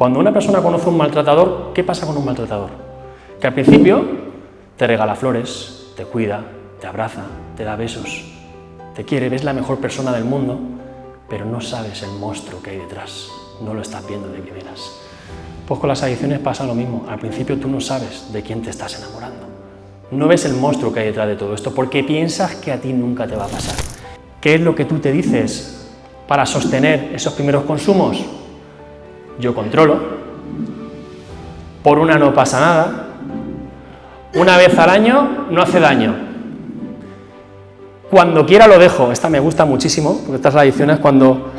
Cuando una persona conoce a un maltratador, ¿qué pasa con un maltratador? Que al principio te regala flores, te cuida, te abraza, te da besos, te quiere, ves la mejor persona del mundo, pero no sabes el monstruo que hay detrás, no lo estás viendo de primeras. Pues con las adicciones pasa lo mismo, al principio tú no sabes de quién te estás enamorando, no ves el monstruo que hay detrás de todo esto, porque piensas que a ti nunca te va a pasar. ¿Qué es lo que tú te dices para sostener esos primeros consumos? Yo controlo, por una no pasa nada, una vez al año no hace daño, cuando quiera lo dejo. Esta me gusta muchísimo, porque estas adicciones cuando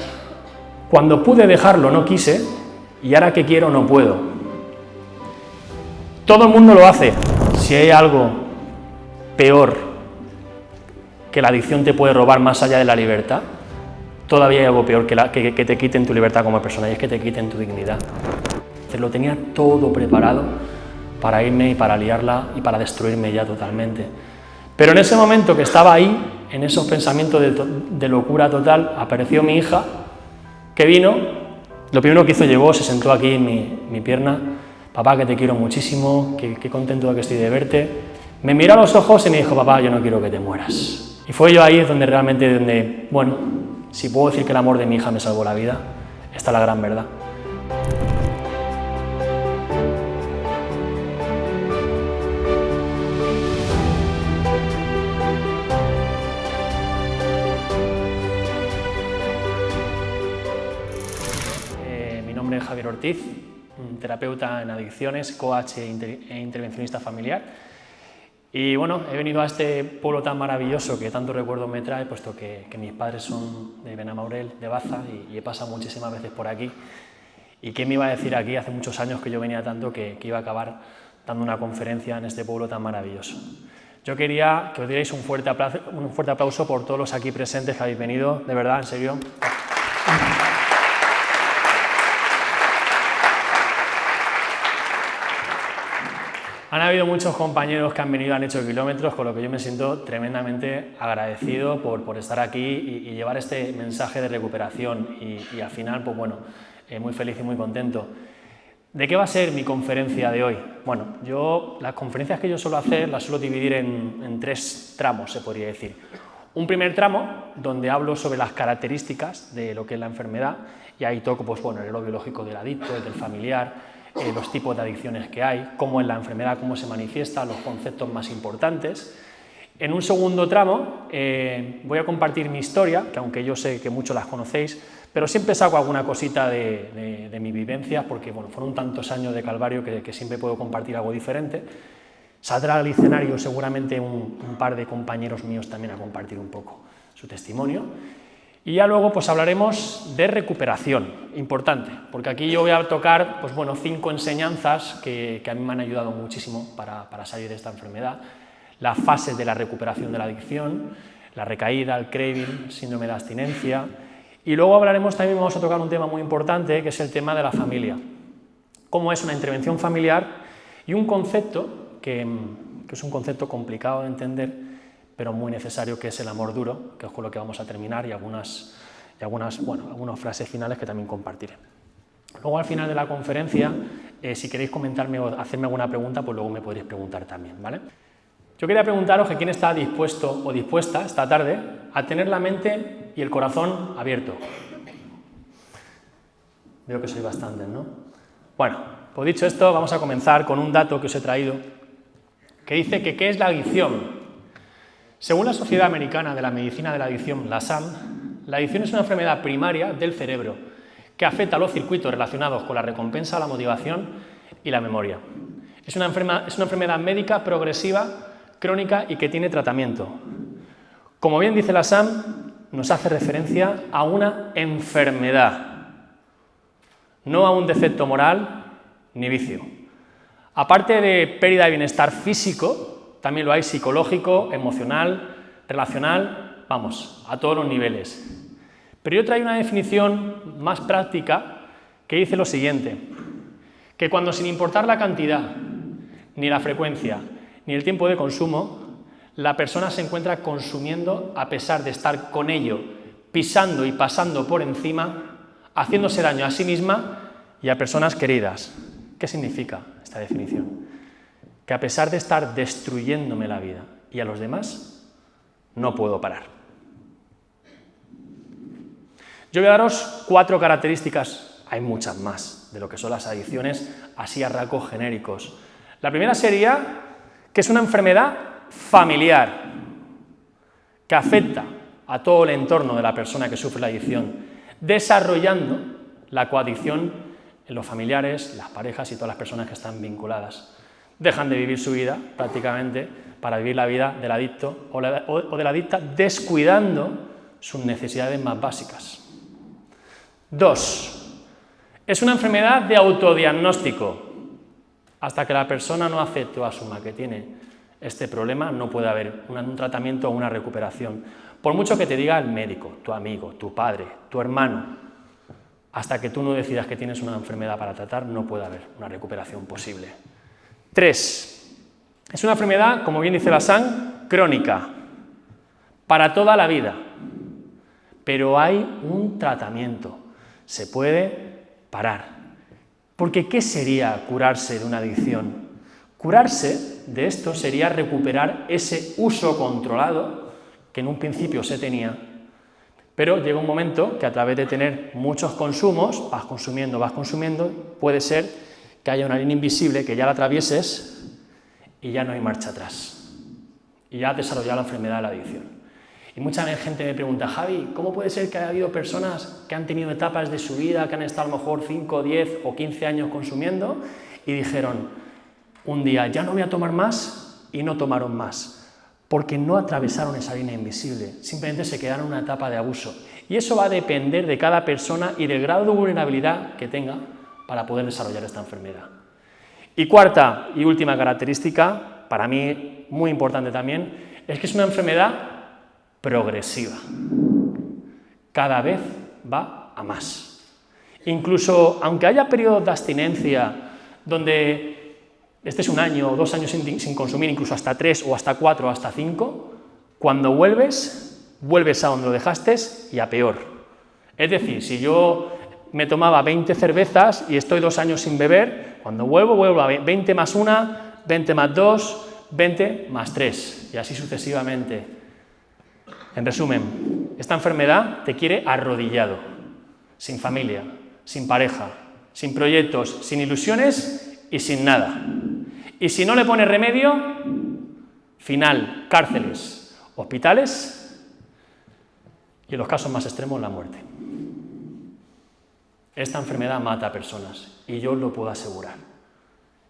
pude dejarlo no quise, y ahora que quiero no puedo. Todo el mundo lo hace. Si hay algo peor que la adicción te puede robar más allá de la libertad, todavía hay algo peor que te quiten tu libertad como persona, y es que te quiten tu dignidad. Lo tenía todo preparado para irme y para liarla y para destruirme ya totalmente. Pero en ese momento que estaba ahí, en esos pensamientos de locura total, apareció mi hija, que vino, lo primero que hizo, llegó, se sentó aquí en mi pierna: papá, que te quiero muchísimo, qué contento de que estoy de verte. Me miró a los ojos y me dijo: papá, yo no quiero que te mueras. Y fue yo ahí donde realmente, bueno, si puedo decir que el amor de mi hija me salvó la vida, esta es la gran verdad. Mi nombre es Javier Ortiz, terapeuta en adicciones, coach e intervencionista familiar. Y bueno, he venido a este pueblo tan maravilloso que tanto recuerdo me trae, puesto que mis padres son de Benamaurel, de Baza, y he pasado muchísimas veces por aquí. ¿Y quién me iba a decir aquí, hace muchos años que yo venía tanto, que iba a acabar dando una conferencia en este pueblo tan maravilloso? Yo quería que os dierais un fuerte aplauso por todos los aquí presentes que habéis venido, de verdad, en serio. Han habido muchos compañeros que han venido, han hecho kilómetros, con lo que yo me siento tremendamente agradecido por estar aquí y llevar este mensaje de recuperación y al final, pues bueno, muy feliz y muy contento. ¿De qué va a ser mi conferencia de hoy? Bueno, las conferencias que yo suelo hacer las suelo dividir en 3 tramos, se podría decir. Un primer tramo donde hablo sobre las características de lo que es la enfermedad, y ahí toco, pues bueno, lo biológico del adicto, el del familiar, los tipos de adicciones que hay, cómo es la enfermedad, cómo se manifiesta, los conceptos más importantes. En un segundo tramo voy a compartir mi historia, que aunque yo sé que muchos las conocéis, pero siempre saco alguna cosita de mi vivencia, porque bueno, fueron tantos años de calvario que siempre puedo compartir algo diferente. Saldrá al escenario seguramente un par de compañeros míos también a compartir un poco su testimonio. Y ya luego pues hablaremos de recuperación, importante, porque aquí yo voy a tocar pues bueno, 5 enseñanzas que a mí me han ayudado muchísimo para salir de esta enfermedad. Las fases de la recuperación de la adicción, la recaída, el craving, síndrome de abstinencia. Y luego hablaremos también, vamos a tocar un tema muy importante, que es el tema de la familia. Cómo es una intervención familiar y un concepto que es un concepto complicado de entender, pero muy necesario, que es el amor duro, que es con lo que vamos a terminar, y algunas frases finales que también compartiré. Luego, al final de la conferencia, si queréis comentarme o hacerme alguna pregunta, pues luego me podréis preguntar también, ¿vale? Yo quería preguntaros que quién está dispuesto o dispuesta esta tarde a tener la mente y el corazón abierto. Veo que sois bastantes, ¿no? Bueno, pues dicho esto, vamos a comenzar con un dato que os he traído, que dice que ¿qué es la adicción? Según la Sociedad Americana de la Medicina de la Adicción, la SAM, la adicción es una enfermedad primaria del cerebro que afecta a los circuitos relacionados con la recompensa, la motivación y la memoria. Es una enfermedad médica progresiva, crónica y que tiene tratamiento. Como bien dice la SAM, nos hace referencia a una enfermedad, no a un defecto moral ni vicio. Aparte de pérdida de bienestar físico, también lo hay psicológico, emocional, relacional, vamos, a todos los niveles. Pero yo traigo una definición más práctica que dice lo siguiente, que cuando, sin importar la cantidad, ni la frecuencia, ni el tiempo de consumo, la persona se encuentra consumiendo a pesar de estar con ello, pisando y pasando por encima, haciéndose daño a sí misma y a personas queridas. ¿Qué significa esta definición? Que a pesar de estar destruyéndome la vida y a los demás, no puedo parar. Yo voy a daros 4 características, hay muchas más, de lo que son las adicciones, así a rasgos genéricos. La primera sería que es una enfermedad familiar, que afecta a todo el entorno de la persona que sufre la adicción, desarrollando la coadicción en los familiares, las parejas y todas las personas que están vinculadas. Dejan de vivir su vida, prácticamente, para vivir la vida del adicto o de la adicta, descuidando sus necesidades más básicas. 2. Es una enfermedad de autodiagnóstico. Hasta que la persona no acepte o asuma que tiene este problema, no puede haber un tratamiento o una recuperación. Por mucho que te diga el médico, tu amigo, tu padre, tu hermano, hasta que tú no decidas que tienes una enfermedad para tratar, no puede haber una recuperación posible. 3. Es una enfermedad, como bien dice la SAN, crónica, para toda la vida, pero hay un tratamiento, se puede parar. Porque ¿qué sería curarse de una adicción? Curarse de esto sería recuperar ese uso controlado que en un principio se tenía, pero llega un momento que a través de tener muchos consumos, vas consumiendo, puede ser que haya una línea invisible que ya la atravieses y ya no hay marcha atrás. Y ya has desarrollado la enfermedad de la adicción. Y mucha gente me pregunta, Javi, ¿cómo puede ser que haya habido personas que han tenido etapas de su vida, que han estado a lo mejor 5, 10 o 15 años consumiendo y dijeron, un día ya no voy a tomar más y no tomaron más? Porque no atravesaron esa línea invisible, simplemente se quedaron en una etapa de abuso. Y eso va a depender de cada persona y del grado de vulnerabilidad que tenga para poder desarrollar esta enfermedad. Y cuarta y última característica, para mí muy importante también, es que es una enfermedad progresiva. Cada vez va a más. Incluso, aunque haya periodos de abstinencia donde estés 1 año o 2 años sin consumir, incluso hasta 3 o hasta 4 o hasta 5, cuando vuelves a donde lo dejaste y a peor. Es decir, si yo me tomaba 20 cervezas y estoy 2 años sin beber, cuando vuelvo a 20 más 1, 20 más 2, 20 más 3, y así sucesivamente. En resumen, esta enfermedad te quiere arrodillado, sin familia, sin pareja, sin proyectos, sin ilusiones y sin nada. Y si no le pones remedio, final, cárceles, hospitales y en los casos más extremos, la muerte. Esta enfermedad mata a personas y yo os lo puedo asegurar.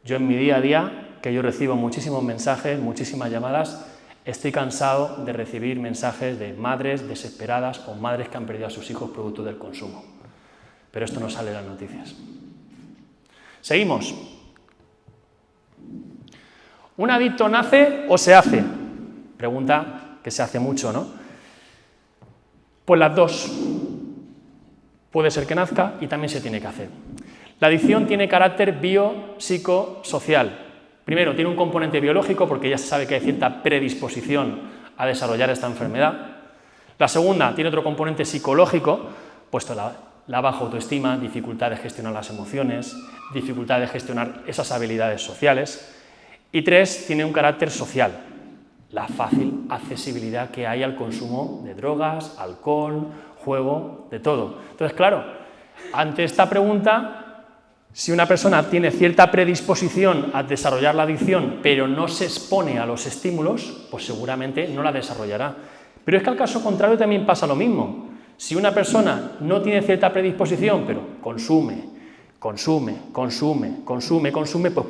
Yo en mi día a día, que yo recibo muchísimos mensajes, muchísimas llamadas, estoy cansado de recibir mensajes de madres desesperadas o madres que han perdido a sus hijos producto del consumo. Pero esto no sale en las noticias. Seguimos. ¿Un adicto nace o se hace? Pregunta que se hace mucho, ¿no? Pues las dos. Puede ser que nazca y también se tiene que hacer. La adicción tiene carácter biopsicosocial. Primero, tiene un componente biológico porque ya se sabe que hay cierta predisposición a desarrollar esta enfermedad. La segunda, tiene otro componente psicológico, puesto la baja autoestima, dificultad de gestionar las emociones, dificultad de gestionar esas habilidades sociales. Y 3, tiene un carácter social, la fácil accesibilidad que hay al consumo de drogas, alcohol, juego, de todo. Entonces, claro, ante esta pregunta, si una persona tiene cierta predisposición a desarrollar la adicción, pero no se expone a los estímulos, pues seguramente no la desarrollará. Pero es que al caso contrario también pasa lo mismo. Si una persona no tiene cierta predisposición, pero consume, pues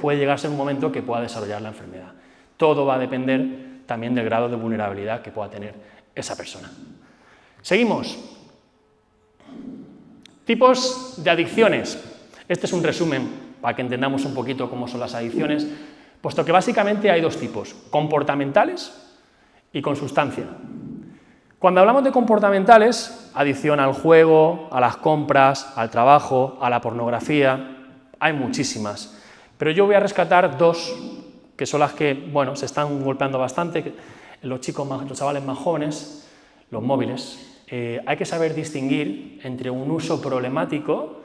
puede llegar a ser un momento que pueda desarrollar la enfermedad. Todo va a depender también del grado de vulnerabilidad que pueda tener esa persona. Seguimos. Tipos de adicciones. Este es un resumen para que entendamos un poquito cómo son las adicciones, puesto que básicamente hay 2 tipos, comportamentales y con sustancia. Cuando hablamos de comportamentales, adicción al juego, a las compras, al trabajo, a la pornografía, hay muchísimas, pero yo voy a rescatar 2 que son las que, bueno, se están golpeando bastante, los chavales más jóvenes, los móviles. Hay que saber distinguir entre un uso problemático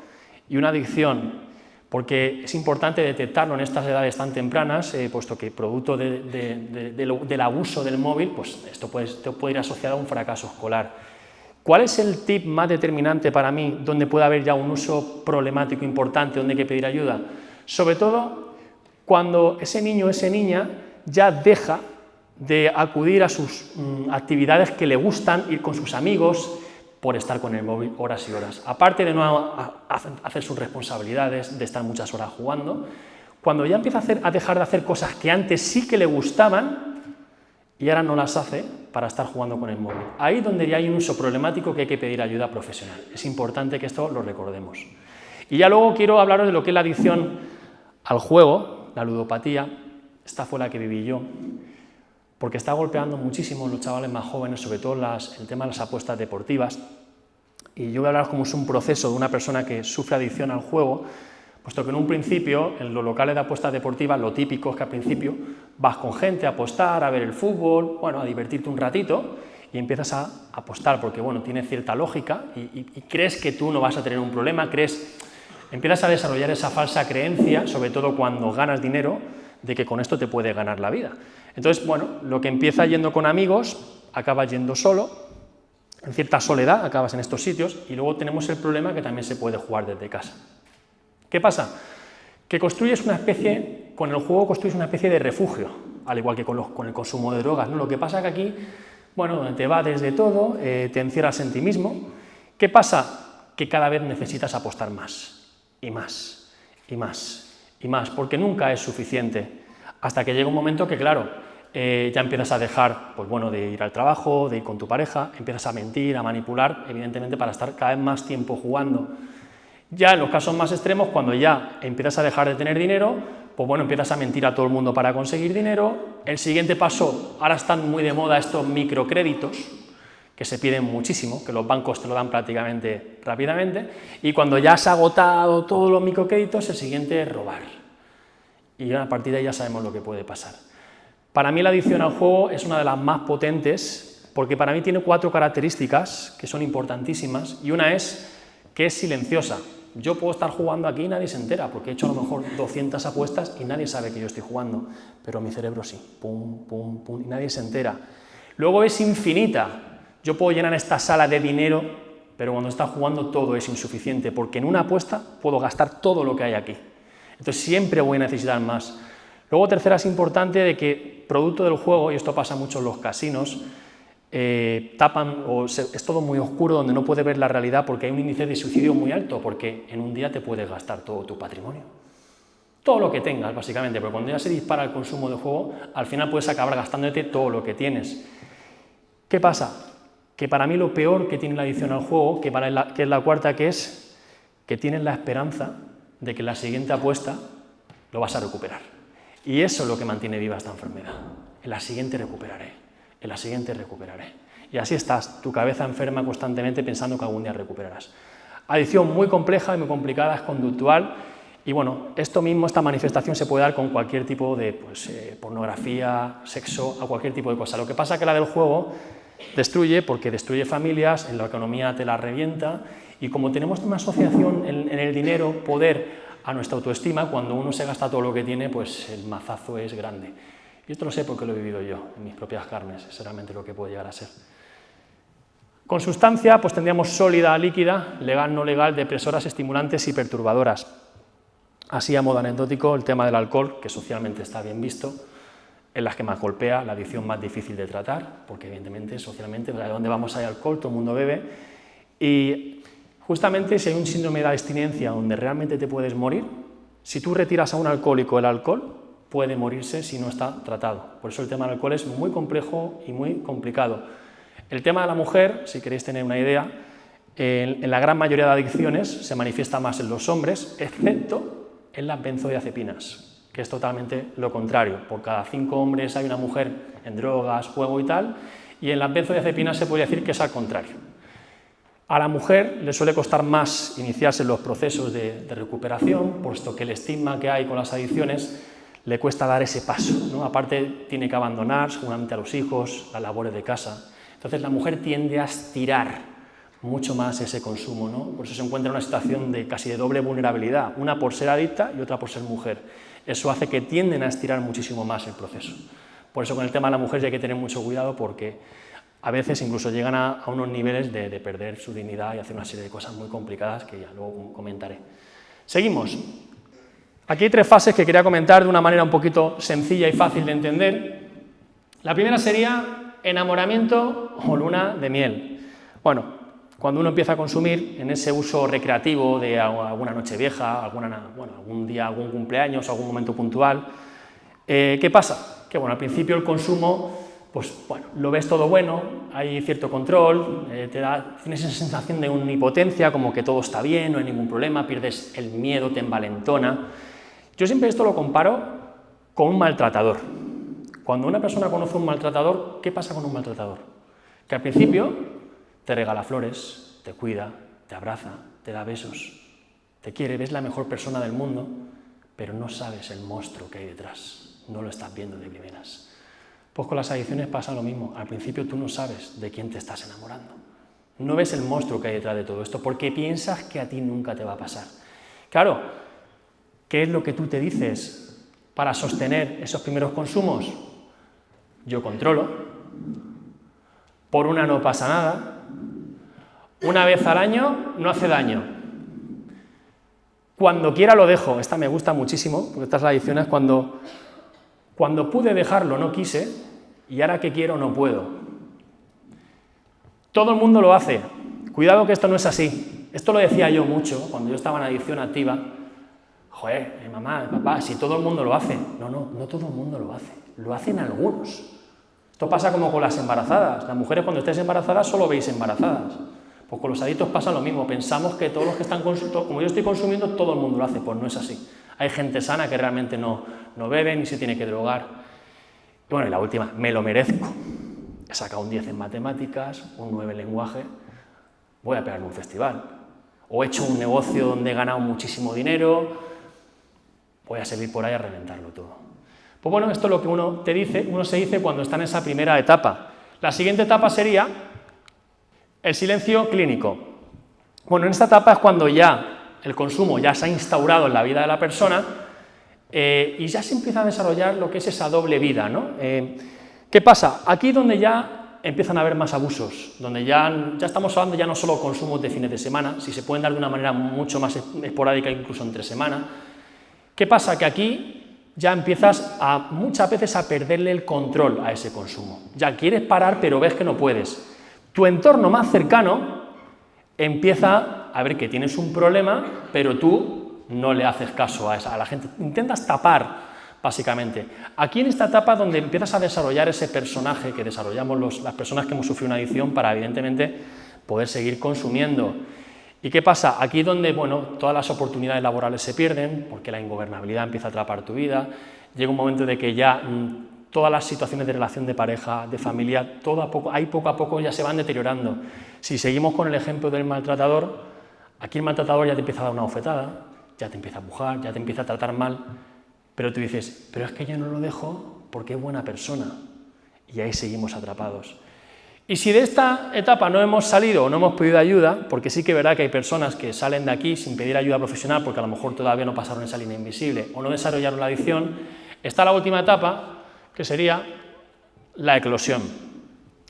y una adicción. porque es importante detectarlo en estas edades tan tempranas, puesto que producto del abuso del móvil, pues esto puede ir asociado a un fracaso escolar. ¿Cuál es el tip más determinante para mí donde puede haber ya un uso problemático importante, donde hay que pedir ayuda? Sobre todo cuando ese niño o esa niña ya deja de acudir a sus actividades que le gustan, ir con sus amigos, por estar con el móvil horas y horas. Aparte de no hacer sus responsabilidades, de estar muchas horas jugando, cuando ya empieza a dejar de hacer cosas que antes sí que le gustaban y ahora no las hace para estar jugando con el móvil. Ahí es donde ya hay un uso problemático que hay que pedir ayuda profesional. Es importante que esto lo recordemos. Y ya luego quiero hablaros de lo que es la adicción al juego, la ludopatía. Esta fue la que viví yo, porque está golpeando muchísimo a los chavales más jóvenes, sobre todo el tema de las apuestas deportivas. Y yo voy a hablar cómo es un proceso de una persona que sufre adicción al juego, puesto que en un principio, en los locales de apuestas deportivas, lo típico es que al principio vas con gente a apostar, a ver el fútbol, bueno, a divertirte un ratito, y empiezas a apostar, porque bueno, tiene cierta lógica, y crees que tú no vas a tener un problema, empiezas a desarrollar esa falsa creencia, sobre todo cuando ganas dinero, de que con esto te puede ganar la vida. Entonces, bueno, lo que empieza yendo con amigos, acabas yendo solo, en cierta soledad acabas en estos sitios, y luego tenemos el problema que también se puede jugar desde casa. ¿Qué pasa? Que con el juego construyes una especie de refugio, al igual que con el consumo de drogas, ¿no? Lo que pasa que aquí, bueno, te evades de todo, te encierras en ti mismo. ¿Qué pasa? Que cada vez necesitas apostar más, y más, y más, y más, porque nunca es suficiente, hasta que llega un momento que, claro, ya empiezas a dejar, pues bueno, de ir al trabajo, de ir con tu pareja, empiezas a mentir, a manipular, evidentemente para estar cada vez más tiempo jugando. Ya en los casos más extremos, cuando ya empiezas a dejar de tener dinero, pues bueno, empiezas a mentir a todo el mundo para conseguir dinero. El siguiente paso, ahora están muy de moda estos microcréditos, que se piden muchísimo, que los bancos te lo dan prácticamente rápidamente, y cuando ya has agotado todos los microcréditos, el siguiente es robar. Y a partir de ahí ya sabemos lo que puede pasar. Para mí la adicción al juego es una de las más potentes, porque para mí tiene 4 características que son importantísimas, y una es que es silenciosa. Yo puedo estar jugando aquí y nadie se entera, porque he hecho a lo mejor 200 apuestas y nadie sabe que yo estoy jugando, pero mi cerebro sí, pum, pum, pum, y nadie se entera. Luego es infinita. Yo puedo llenar esta sala de dinero, pero cuando está jugando todo es insuficiente, porque en una apuesta puedo gastar todo lo que hay aquí. Entonces siempre voy a necesitar más. Luego, tercera, es importante de que, producto del juego, y esto pasa mucho en los casinos, es todo muy oscuro, donde no puedes ver la realidad, porque hay un índice de suicidio muy alto, porque en un día te puedes gastar todo tu patrimonio. Todo lo que tengas, básicamente, pero cuando ya se dispara el consumo de juego, al final puedes acabar gastándote todo lo que tienes. ¿Qué pasa? Que para mí lo peor que tiene la adicción al juego, que es la cuarta, que es que tienes la esperanza de que en la siguiente apuesta lo vas a recuperar. Y eso es lo que mantiene viva esta enfermedad. En la siguiente recuperaré, en la siguiente recuperaré. Y así estás, tu cabeza enferma constantemente pensando que algún día recuperarás. Adicción muy compleja y muy complicada, es conductual. Y bueno, esta manifestación se puede dar con cualquier tipo de pornografía, sexo, a cualquier tipo de cosa. Lo que pasa es que la del juego destruye, porque destruye familias, en la economía te la revienta, y como tenemos una asociación en el dinero, poder a nuestra autoestima, cuando uno se gasta todo lo que tiene, pues el mazazo es grande. Y esto lo sé porque lo he vivido yo, en mis propias carnes, es realmente lo que puede llegar a ser. Con sustancia, pues tendríamos sólida, líquida, legal, no legal, depresoras, estimulantes y perturbadoras. Así, a modo anecdótico, el tema del alcohol, que socialmente está bien visto, es la que más golpea, la adicción más difícil de tratar, porque evidentemente, socialmente, de donde vamos hay alcohol, todo el mundo bebe, y justamente si hay un síndrome de abstinencia donde realmente te puedes morir, si tú retiras a un alcohólico el alcohol, puede morirse si no está tratado. Por eso el tema del alcohol es muy complejo y muy complicado. El tema de la mujer, si queréis tener una idea, en la gran mayoría de adicciones se manifiesta más en los hombres, excepto en las benzodiazepinas, que es totalmente lo contrario. Por cada 5 hombres hay una mujer en drogas, juego y tal, y en las benzodiazepinas se podría decir que es al contrario. A la mujer le suele costar más iniciarse en los procesos de recuperación, puesto que el estigma que hay con las adicciones le cuesta dar ese paso, ¿no? Aparte tiene que abandonar seguramente a los hijos, las labores de casa. Entonces la mujer tiende a estirar mucho más ese consumo, ¿no? Por eso se encuentra en una situación de casi de doble vulnerabilidad, una por ser adicta y otra por ser mujer. Eso hace que tienden a estirar muchísimo más el proceso. Por eso con el tema de la mujer ya hay que tener mucho cuidado, porque a veces incluso llegan a unos niveles de perder su dignidad y hacer una serie de cosas muy complicadas que ya luego comentaré. Seguimos. Aquí hay 3 fases que quería comentar de una manera un poquito sencilla y fácil de entender. La primera sería enamoramiento o luna de miel. Bueno, cuando uno empieza a consumir en ese uso recreativo de alguna noche vieja, algún día, algún cumpleaños, algún momento puntual, ¿qué pasa? Que bueno, al principio el consumo, pues bueno, lo ves todo bueno, hay cierto control, tienes esa sensación de omnipotencia, como que todo está bien, no hay ningún problema, pierdes el miedo, te envalentona. Yo siempre esto lo comparo con un maltratador. Cuando una persona conoce un maltratador, ¿qué pasa con un maltratador? Que al principio te regala flores, te cuida, te abraza, te da besos, te quiere, ves la mejor persona del mundo, pero no sabes el monstruo que hay detrás, no lo estás viendo de primeras. Pues con las adicciones pasa lo mismo, al principio tú no sabes de quién te estás enamorando, no ves el monstruo que hay detrás de todo esto, porque piensas que a ti nunca te va a pasar. Claro, ¿qué es lo que tú te dices para sostener esos primeros consumos? Yo controlo, por una no pasa nada, una vez al año no hace daño, cuando quiera lo dejo. Esta me gusta muchísimo, porque estas adicciones cuando pude dejarlo no quise, y ahora que quiero no puedo. Todo el mundo lo hace, cuidado que esto no es así. Esto lo decía yo mucho cuando yo estaba en adicción activa. Joder, mamá, papá, si todo el mundo lo hace. No todo el mundo lo hace, lo hacen algunos. Esto pasa como con las embarazadas. Las mujeres cuando estéis embarazadas solo veis embarazadas. Pues con los adictos pasa lo mismo. Pensamos que todos los que están consumiendo, como yo estoy consumiendo, todo el mundo lo hace. Pues no es así. Hay gente sana que realmente no bebe ni se tiene que drogar. Y bueno, y la última, me lo merezco. He sacado un 10 en matemáticas, un 9 en lenguaje, voy a pegarme un festival. O he hecho un negocio donde he ganado muchísimo dinero, voy a salir por ahí a reventarlo todo. Pues bueno, esto es lo que uno se dice cuando está en esa primera etapa. La siguiente etapa sería el silencio clínico. Bueno, en esta etapa es cuando ya el consumo ya se ha instaurado en la vida de la persona y ya se empieza a desarrollar lo que es esa doble vida, ¿no? ¿Qué pasa? Aquí donde ya empiezan a haber más abusos, donde ya estamos hablando ya no solo consumos de fines de semana, si se pueden dar de una manera mucho más esporádica, incluso entre semana. ¿Qué pasa? Que aquí ya empiezas muchas veces a perderle el control a ese consumo. Ya quieres parar, pero ves que no puedes. Tu entorno más cercano empieza a ver que tienes un problema, pero tú no le haces caso a la gente. Intentas tapar, básicamente. Aquí en esta etapa donde empiezas a desarrollar ese personaje que desarrollamos las personas que hemos sufrido una adicción para, evidentemente, poder seguir consumiendo. ¿Y qué pasa? Aquí donde, bueno, todas las oportunidades laborales se pierden, porque la ingobernabilidad empieza a atrapar tu vida, llega un momento de que ya todas las situaciones de relación de pareja, de familia, poco a poco ya se van deteriorando. Si seguimos con el ejemplo del maltratador, aquí el maltratador ya te empieza a dar una bofetada, ya te empieza a empujar, ya te empieza a tratar mal, pero tú dices, pero es que yo no lo dejo porque es buena persona, y ahí seguimos atrapados. Y si de esta etapa no hemos salido o no hemos pedido ayuda, porque sí que es verdad que hay personas que salen de aquí sin pedir ayuda profesional porque a lo mejor todavía no pasaron esa línea invisible o no desarrollaron la adicción, está la última etapa, que sería la eclosión.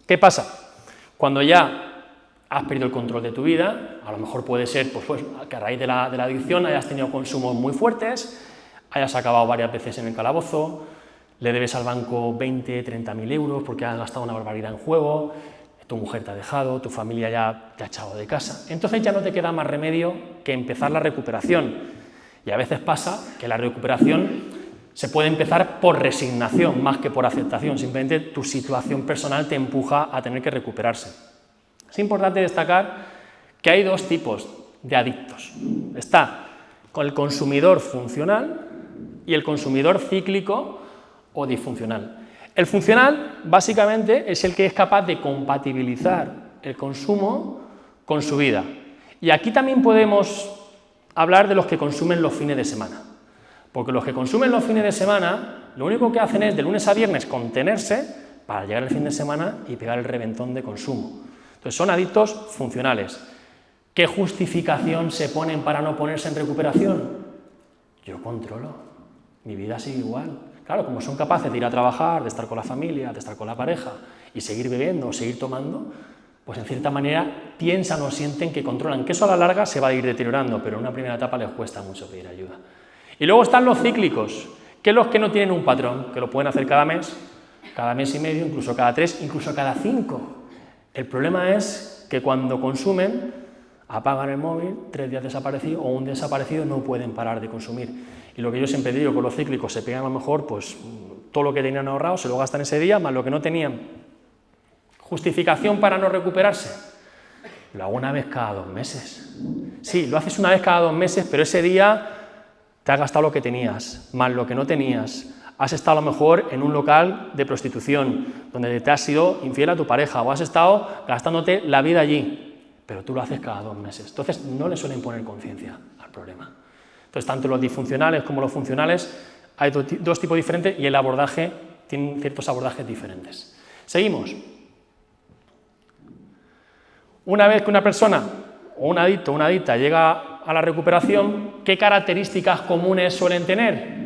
¿Qué pasa? Cuando ya has perdido el control de tu vida, a lo mejor puede ser pues, que a raíz de la adicción hayas tenido consumos muy fuertes, hayas acabado varias veces en el calabozo, le debes al banco 20, 30.000 euros porque has gastado una barbaridad en juego, tu mujer te ha dejado, tu familia ya te ha echado de casa. Entonces ya no te queda más remedio que empezar la recuperación. Y a veces pasa que la recuperación se puede empezar por resignación más que por aceptación. Simplemente tu situación personal te empuja a tener que recuperarse. Es importante destacar que hay dos tipos de adictos. Está con el consumidor funcional y el consumidor cíclico o disfuncional. El funcional, básicamente, es el que es capaz de compatibilizar el consumo con su vida. Y aquí también podemos hablar de los que consumen los fines de semana. Porque los que consumen los fines de semana, lo único que hacen es, de lunes a viernes, contenerse para llegar al fin de semana y pegar el reventón de consumo. Entonces son adictos funcionales. ¿Qué justificación se ponen para no ponerse en recuperación? Yo controlo, mi vida sigue igual. Claro, como son capaces de ir a trabajar, de estar con la familia, de estar con la pareja y seguir bebiendo o seguir tomando, pues en cierta manera piensan o sienten que controlan, que eso a la larga se va a ir deteriorando, pero en una primera etapa les cuesta mucho pedir ayuda. Y luego están los cíclicos, que los que no tienen un patrón, que lo pueden hacer cada mes y medio, incluso cada 3, incluso cada 5. El problema es que cuando consumen, apagan el móvil, 3 días desaparecido o un día desaparecido, no pueden parar de consumir. Y lo que yo siempre digo, con los cíclicos se pegan a lo mejor pues todo lo que tenían ahorrado, se lo gastan ese día, más lo que no tenían. ¿Justificación para no recuperarse? Lo hago una vez cada 2 meses. Sí, lo haces una vez cada 2 meses, pero ese día te has gastado lo que tenías, más lo que no tenías. Has estado a lo mejor en un local de prostitución, donde te has sido infiel a tu pareja, o has estado gastándote la vida allí, pero tú lo haces cada 2 meses. Entonces no le suelen poner conciencia al problema. Entonces tanto los disfuncionales como los funcionales hay dos tipos diferentes y el abordaje tienen ciertos abordajes diferentes. Seguimos. Una vez que una persona o un adicto o una adicta llega a la recuperación, ¿qué características comunes suelen tener?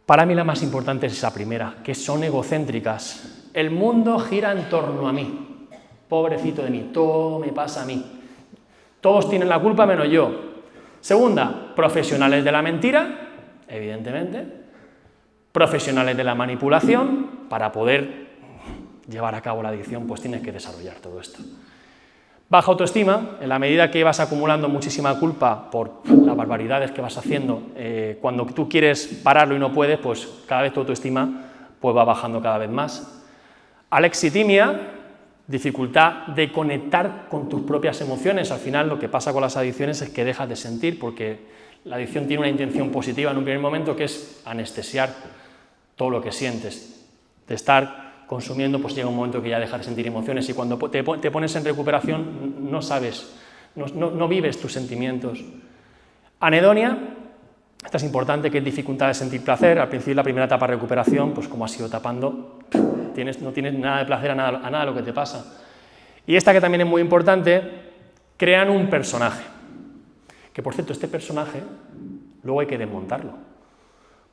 Para mí la más importante es esa primera, que son egocéntricas. El mundo gira en torno a mí. Pobrecito de mí, todo me pasa a mí. Todos tienen la culpa menos yo. Segunda, profesionales de la mentira, evidentemente. Profesionales de la manipulación. Para poder llevar a cabo la adicción, pues tienes que desarrollar todo esto. Baja autoestima, en la medida que vas acumulando muchísima culpa por las barbaridades que vas haciendo, cuando tú quieres pararlo y no puedes, pues cada vez tu autoestima pues va bajando cada vez más. Alexitimia, dificultad de conectar con tus propias emociones. Al final lo que pasa con las adicciones es que dejas de sentir, porque la adicción tiene una intención positiva en un primer momento, que es anestesiar todo lo que sientes. De estar consumiendo, pues llega un momento que ya dejas de sentir emociones, y cuando te pones en recuperación no sabes, no vives tus sentimientos. Anedonia, esta es importante, que es dificultad de sentir placer. Al principio, la primera etapa de recuperación, pues como has ido tapando, no tienes nada de placer a nada de lo que te pasa. Y esta, que también es muy importante, crean un personaje, que por cierto, este personaje luego hay que desmontarlo.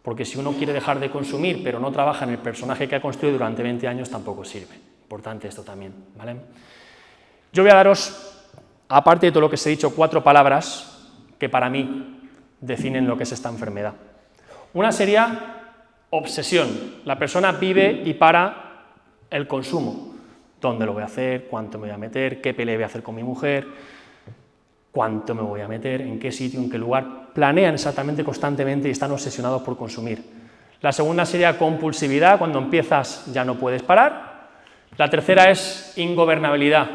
Porque si uno quiere dejar de consumir, pero no trabaja en el personaje que ha construido durante 20 años, tampoco sirve. Importante esto también, ¿vale? Yo voy a daros, aparte de todo lo que os he dicho, 4 palabras que para mí definen lo que es esta enfermedad. Una sería obsesión. La persona vive y para el consumo. ¿Dónde lo voy a hacer? ¿Cuánto me voy a meter? ¿Qué pelea voy a hacer con mi mujer? ¿Cuánto me voy a meter? ¿En qué sitio? ¿En qué lugar? Planean exactamente, constantemente, y están obsesionados por consumir. La segunda sería compulsividad, cuando empiezas ya no puedes parar. La tercera es ingobernabilidad,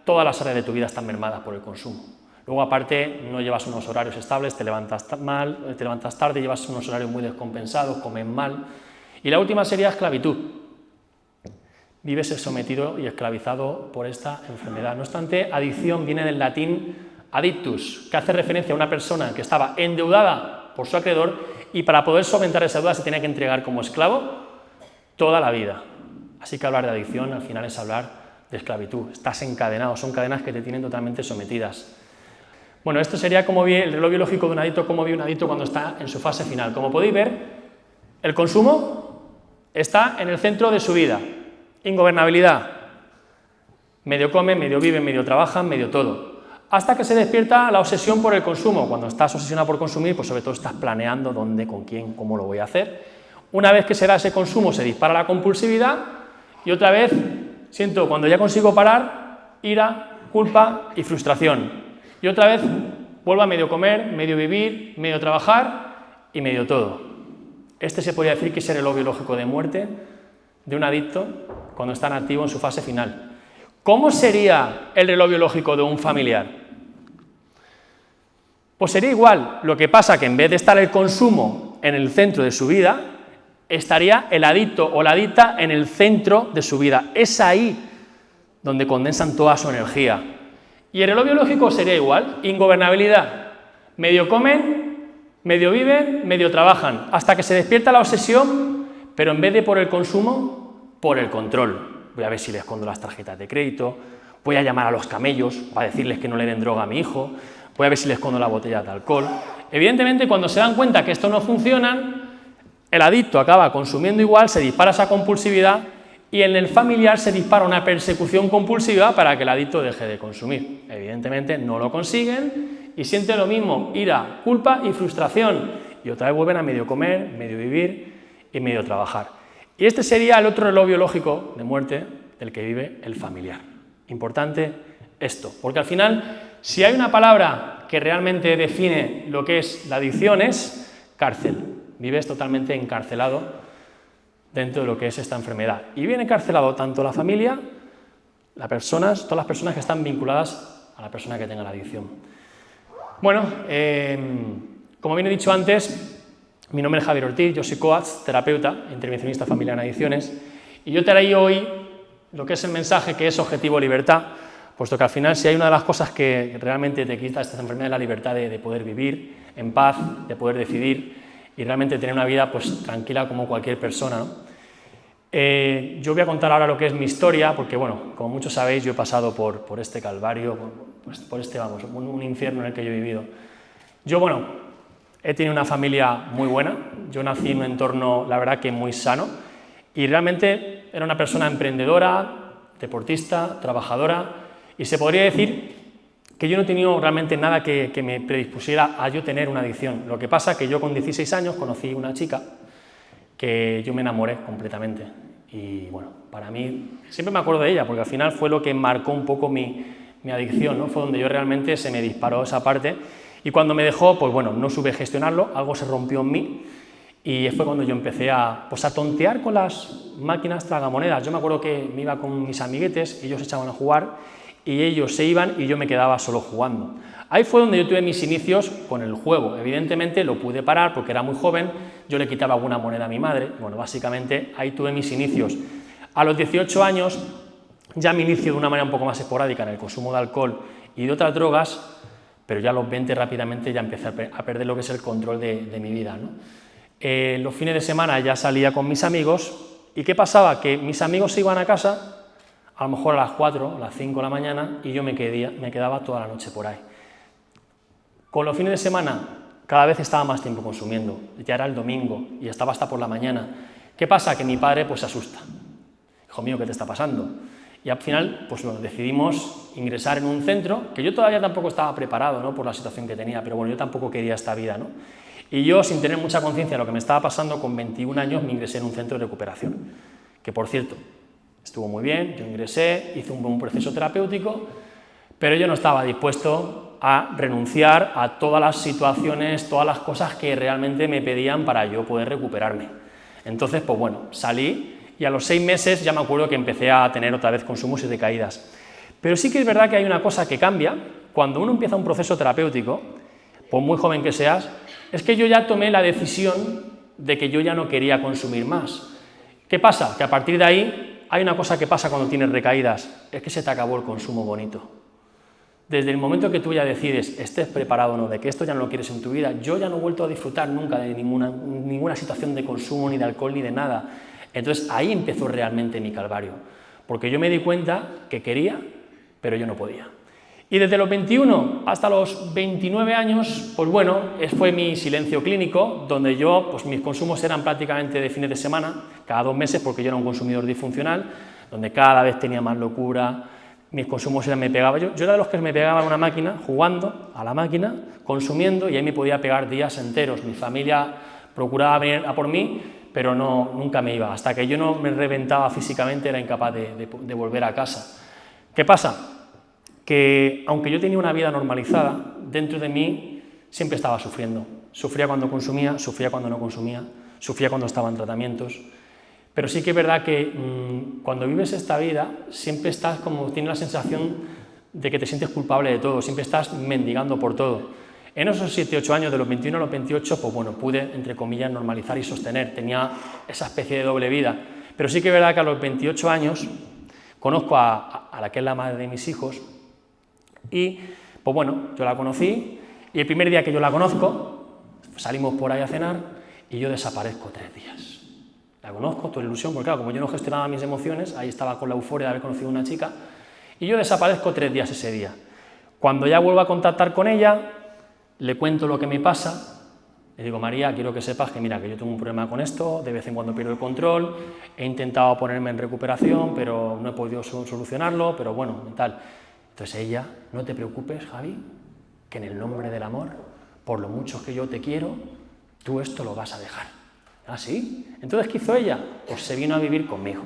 todas las áreas de tu vida están mermadas por el consumo. Luego, aparte, no llevas unos horarios estables, te levantas tarde, llevas unos horarios muy descompensados, comes mal. Y la última sería esclavitud. Vives sometido y esclavizado por esta enfermedad. No obstante, adicción viene del latín adictus, que hace referencia a una persona que estaba endeudada por su acreedor y para poder solventar esa deuda se tenía que entregar como esclavo toda la vida. Así que hablar de adicción al final es hablar de esclavitud. Estás encadenado, son cadenas que te tienen totalmente sometidas. Bueno, esto sería como vi el reloj biológico de un adicto, cómo vive un adicto cuando está en su fase final. Como podéis ver, el consumo está en el centro de su vida. Ingobernabilidad. Medio comen, medio viven, medio trabajan, medio todo. Hasta que se despierta la obsesión por el consumo. Cuando estás obsesionado por consumir, pues sobre todo estás planeando dónde, con quién, cómo lo voy a hacer. Una vez que se da ese consumo, se dispara la compulsividad y otra vez siento, cuando ya consigo parar, ira, culpa y frustración. Y otra vez vuelvo a medio comer, medio vivir, medio trabajar y medio todo. Este se podría decir que es el reloj biológico de muerte de un adicto cuando está en activo en su fase final. ¿Cómo sería el reloj biológico de un familiar? Pues sería igual, lo que pasa que en vez de estar el consumo en el centro de su vida, estaría el adicto o la adicta en el centro de su vida. Es ahí donde condensan toda su energía. Y el reloj biológico sería igual, ingobernabilidad. Medio comen, medio viven, medio trabajan, hasta que se despierta la obsesión, pero en vez de por el consumo, por el control. voy a ver si le escondo las tarjetas de crédito, voy a llamar a los camellos para decirles que no le den droga a mi hijo, voy a ver si le escondo la botella de alcohol. Evidentemente, cuando se dan cuenta que esto no funciona, el adicto acaba consumiendo igual, se dispara esa compulsividad y en el familiar se dispara una persecución compulsiva para que el adicto deje de consumir. Evidentemente no lo consiguen y sienten lo mismo, ira, culpa y frustración, y otra vez vuelven a medio comer, medio vivir y medio trabajar. Y este sería el otro reloj biológico de muerte del que vive el familiar. Importante esto, porque al final, si hay una palabra que realmente define lo que es la adicción, es cárcel. Vives totalmente encarcelado dentro de lo que es esta enfermedad. Y viene encarcelado tanto la familia, todas las personas que están vinculadas a la persona que tenga la adicción. Bueno, como bien he dicho antes, mi nombre es Javier Ortiz, yo soy coach, terapeuta, intervencionista familiar en adicciones, y yo te traigo hoy lo que es el mensaje que es objetivo libertad, puesto que al final si hay una de las cosas que realmente te quita esta enfermedad es la libertad de poder vivir en paz, de poder decidir y realmente tener una vida pues tranquila como cualquier persona, ¿no? Yo voy a contar ahora lo que es mi historia, porque bueno, como muchos sabéis, yo he pasado por este calvario, por este, vamos, un infierno en el que yo he vivido. Yo, bueno, he tenido una familia muy buena, yo nací en un entorno, la verdad, que muy sano, y realmente era una persona emprendedora, deportista, trabajadora, y se podría decir que yo no he tenido realmente nada que me predispusiera a yo tener una adicción. Lo que pasa es que yo con 16 años conocí una chica que yo me enamoré completamente, y bueno, para mí, siempre me acuerdo de ella, porque al final fue lo que marcó un poco mi adicción, ¿no? Fue donde yo realmente se me disparó esa parte. Y cuando me dejó, pues bueno, no supe gestionarlo, algo se rompió en mí y fue cuando yo empecé a tontear con las máquinas tragamonedas. Yo me acuerdo que me iba con mis amiguetes, ellos se echaban a jugar y ellos se iban y yo me quedaba solo jugando. Ahí fue donde yo tuve mis inicios con el juego. Evidentemente lo pude parar porque era muy joven, yo le quitaba alguna moneda a mi madre. Bueno, básicamente ahí tuve mis inicios. A los 18 años ya me inicio de una manera un poco más esporádica en el consumo de alcohol y de otras drogas, pero ya a los 20 rápidamente ya empecé a perder lo que es el control de mi vida, ¿no? Los fines de semana ya salía con mis amigos, ¿y qué pasaba? Que mis amigos se iban a casa, a lo mejor a las 4, a las 5 de la mañana, y yo me quedaba toda la noche por ahí. Con los fines de semana cada vez estaba más tiempo consumiendo, ya era el domingo y estaba hasta por la mañana. ¿Qué pasa? Que mi padre pues se asusta. Hijo mío, ¿qué te está pasando? Y al final, pues bueno, decidimos ingresar en un centro, que yo todavía tampoco estaba preparado, ¿no?, por la situación que tenía, pero bueno, yo tampoco quería esta vida, ¿no? Y yo, sin tener mucha conciencia de lo que me estaba pasando, con 21 años me ingresé en un centro de recuperación, que por cierto, estuvo muy bien, yo ingresé, hice un buen proceso terapéutico, pero yo no estaba dispuesto a renunciar a todas las situaciones, todas las cosas que realmente me pedían para yo poder recuperarme. Entonces, pues bueno, salí. Y a los 6 meses ya me acuerdo que empecé a tener otra vez consumos y recaídas. Pero sí que es verdad que hay una cosa que cambia cuando uno empieza un proceso terapéutico, por muy joven que seas, es que yo ya tomé la decisión de que yo ya no quería consumir más. ¿Qué pasa? Que a partir de ahí hay una cosa que pasa cuando tienes recaídas, es que se te acabó el consumo bonito. Desde el momento que tú ya decides, estés preparado o no, de que esto ya no lo quieres en tu vida, yo ya no he vuelto a disfrutar nunca de ninguna situación de consumo, ni de alcohol, ni de nada. Entonces ahí empezó realmente mi calvario, porque yo me di cuenta que quería, pero yo no podía. Y desde los 21 hasta los 29 años, pues bueno, fue mi silencio clínico, donde yo, pues mis consumos eran prácticamente de fines de semana, cada 2 meses, porque yo era un consumidor disfuncional, donde cada vez tenía más locura, mis consumos me pegaba. Yo era de los que me pegaba a una máquina, jugando a la máquina, consumiendo, y ahí me podía pegar días enteros. Mi familia procuraba venir a por mí, pero nunca me iba. Hasta que yo no me reventaba físicamente, era incapaz de volver a casa. ¿Qué pasa? Que aunque yo tenía una vida normalizada, dentro de mí siempre estaba sufriendo. Sufría cuando consumía, sufría cuando no consumía, sufría cuando estaba en tratamientos. Pero sí que es verdad que cuando vives esta vida, siempre estás como, tienes la sensación de que te sientes culpable de todo, siempre estás mendigando por todo. En esos 7-8 años, de los 21 a los 28, pues bueno, pude, entre comillas, normalizar y sostener, tenía esa especie de doble vida. Pero sí que es verdad que a los 28 años conozco a la que es la madre de mis hijos y, pues bueno, yo la conocí y el primer día que yo la conozco, salimos por ahí a cenar y yo desaparezco 3 días. la conozco, toda ilusión, porque claro, como yo no gestionaba mis emociones, ahí estaba con la euforia de haber conocido a una chica, y yo desaparezco 3 días ese día. Cuando ya vuelvo a contactar con ella, le cuento lo que me pasa, le digo, María, quiero que sepas que mira, que yo tengo un problema con esto, de vez en cuando pierdo el control, he intentado ponerme en recuperación, pero no he podido solucionarlo, pero bueno, tal. Entonces ella, no te preocupes, Javi, que en el nombre del amor, por lo mucho que yo te quiero, tú esto lo vas a dejar. ¿Ah, sí? Entonces, ¿qué hizo ella? Pues se vino a vivir conmigo.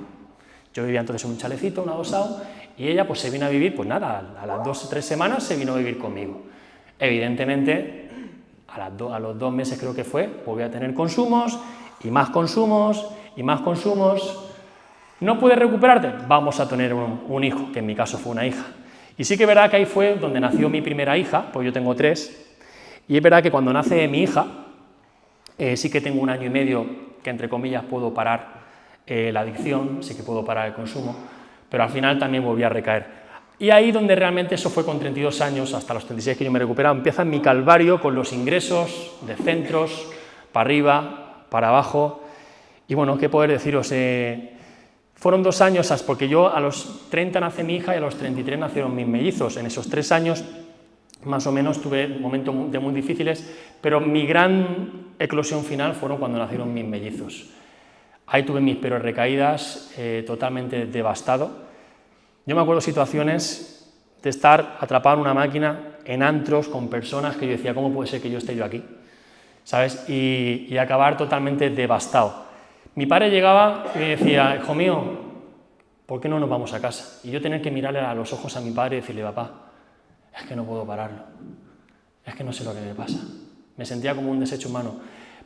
Yo vivía entonces en un chalecito, un adosado, y ella pues se vino a vivir, pues nada, a las 2 o 3 semanas se vino a vivir conmigo. Evidentemente, a los 2 meses creo que fue, volví a tener consumos, y más consumos, y más consumos. ¿No puedes recuperarte? Vamos a tener un hijo, que en mi caso fue una hija. Y sí que es verdad que ahí fue donde nació mi primera hija, pues yo tengo 3, y es verdad que cuando nace mi hija, sí que tengo 1 año y medio que, entre comillas, puedo parar la adicción, sí que puedo parar el consumo, pero al final también volví a recaer. Y ahí donde realmente, eso fue con 32 años, hasta los 36 que yo me he recuperado, empieza mi calvario con los ingresos de centros, para arriba, para abajo, y bueno, ¿qué poder deciros? Fueron 2 años, porque yo a los 30 nace mi hija y a los 33 nacieron mis mellizos. En esos 3 años, más o menos, tuve momentos muy difíciles, pero mi gran eclosión final fueron cuando nacieron mis mellizos. Ahí tuve mis peores recaídas, totalmente devastado. Yo me acuerdo situaciones de estar atrapado en una máquina, en antros, con personas que yo decía, ¿cómo puede ser que yo esté yo aquí? ¿Sabes? Y acabar totalmente devastado. Mi padre llegaba y me decía, hijo mío, ¿por qué no nos vamos a casa? Y yo tener que mirarle a los ojos a mi padre y decirle, papá, es que no puedo pararlo, es que no sé lo que me pasa. Me sentía como un desecho humano,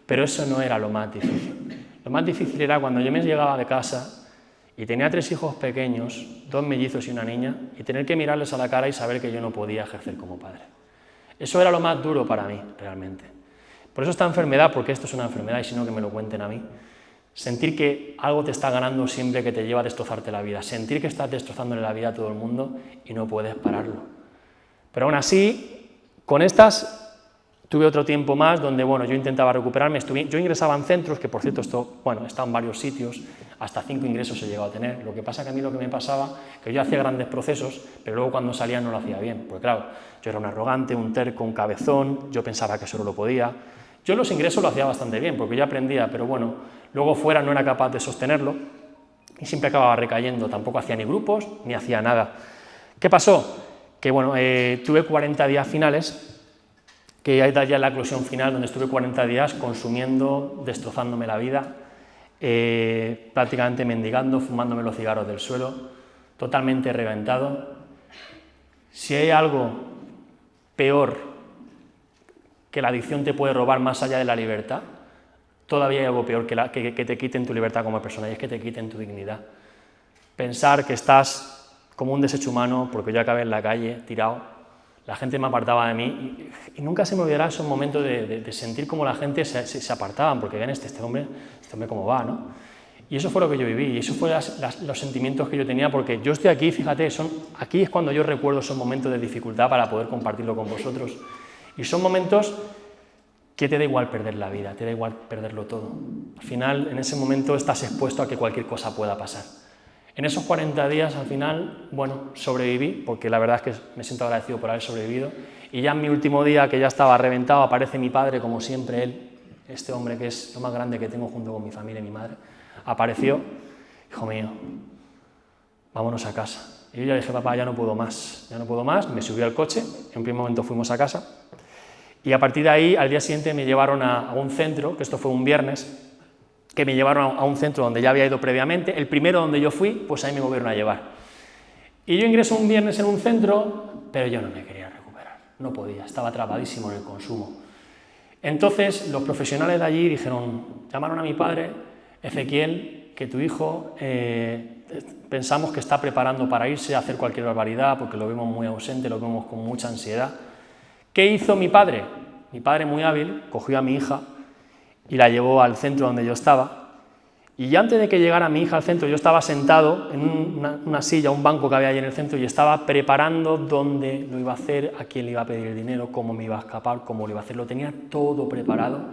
pero eso no era lo más difícil. Lo más difícil era cuando yo me llegaba de casa y tenía 3 hijos pequeños, 2 mellizos y una niña, y tener que mirarles a la cara y saber que yo no podía ejercer como padre. Eso era lo más duro para mí, realmente. Por eso esta enfermedad, porque esto es una enfermedad y si no que me lo cuenten a mí, sentir que algo te está ganando siempre, que te lleva a destrozarte la vida, sentir que estás destrozándole la vida a todo el mundo y no puedes pararlo. Pero aún así, con estas tuve otro tiempo más donde, bueno, yo intentaba recuperarme, yo ingresaba en centros, que por cierto esto, bueno, he estado en varios sitios, hasta 5 ingresos he llegado a tener. Lo que pasa que a mí lo que me pasaba, que yo hacía grandes procesos, pero luego cuando salía no lo hacía bien, porque claro, yo era un arrogante, un terco, un cabezón, yo pensaba que solo lo podía. Yo los ingresos lo hacía bastante bien, porque yo aprendía, pero bueno, luego fuera no era capaz de sostenerlo y siempre acababa recayendo, tampoco hacía ni grupos, ni hacía nada. ¿Qué pasó? Que bueno, tuve 40 días finales, que hay ya la eclosión final, donde estuve 40 días consumiendo, destrozándome la vida, prácticamente mendigando, fumándome los cigarros del suelo, totalmente reventado. Si hay algo peor que la adicción te puede robar más allá de la libertad, todavía hay algo peor que te quiten tu libertad como persona, y es que te quiten tu dignidad. Pensar que estás como un desecho humano, porque yo acabé en la calle, tirado, la gente me apartaba de mí, y nunca se me olvidará esos momentos de sentir como la gente se apartaban, porque ven este hombre cómo va, ¿no? Y eso fue lo que yo viví, y eso fue los sentimientos que yo tenía, porque yo estoy aquí, fíjate, aquí es cuando yo recuerdo esos momentos de dificultad para poder compartirlo con vosotros, y son momentos que te da igual perder la vida, te da igual perderlo todo. Al final, en ese momento estás expuesto a que cualquier cosa pueda pasar. En esos 40 días, al final, bueno, sobreviví, porque la verdad es que me siento agradecido por haber sobrevivido, y ya en mi último día, que ya estaba reventado, aparece mi padre, como siempre él, este hombre que es lo más grande que tengo junto con mi familia y mi madre, apareció, hijo mío, vámonos a casa. Y yo ya dije, papá, ya no puedo más, me subí al coche, en primer momento fuimos a casa, y a partir de ahí, al día siguiente me llevaron a un centro, que esto fue un viernes, que me llevaron a un centro donde ya había ido previamente, el primero donde yo fui, pues ahí me volvieron a llevar. Y yo ingreso un viernes en un centro, pero yo no me quería recuperar, no podía, estaba atrapadísimo en el consumo. Entonces, los profesionales de allí llamaron a mi padre, Ezequiel, que tu hijo pensamos que está preparando para irse a hacer cualquier barbaridad, porque lo vemos muy ausente, lo vemos con mucha ansiedad. ¿Qué hizo mi padre? Mi padre, muy hábil, cogió a mi hija y la llevó al centro donde yo estaba, y antes de que llegara mi hija al centro, yo estaba sentado en una silla, un banco que había ahí en el centro, y estaba preparando dónde lo iba a hacer, a quién le iba a pedir el dinero, cómo me iba a escapar, cómo lo iba a hacer, lo tenía todo preparado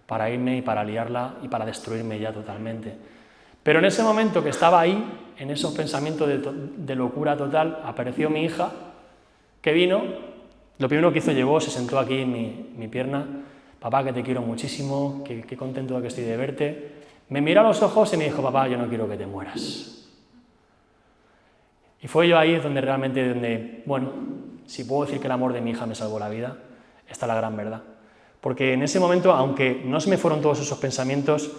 para irme y para liarla y para destruirme ya totalmente. Pero en ese momento que estaba ahí, en esos pensamientos de locura total, apareció mi hija, que vino, lo primero que hizo, llegó, se sentó aquí en mi pierna, papá, que te quiero muchísimo, qué contento de que estoy de verte. Me miró a los ojos y me dijo, papá, yo no quiero que te mueras. Y fue yo ahí donde realmente, bueno, si puedo decir que el amor de mi hija me salvó la vida, está la gran verdad. Porque en ese momento, aunque no se me fueron todos esos pensamientos,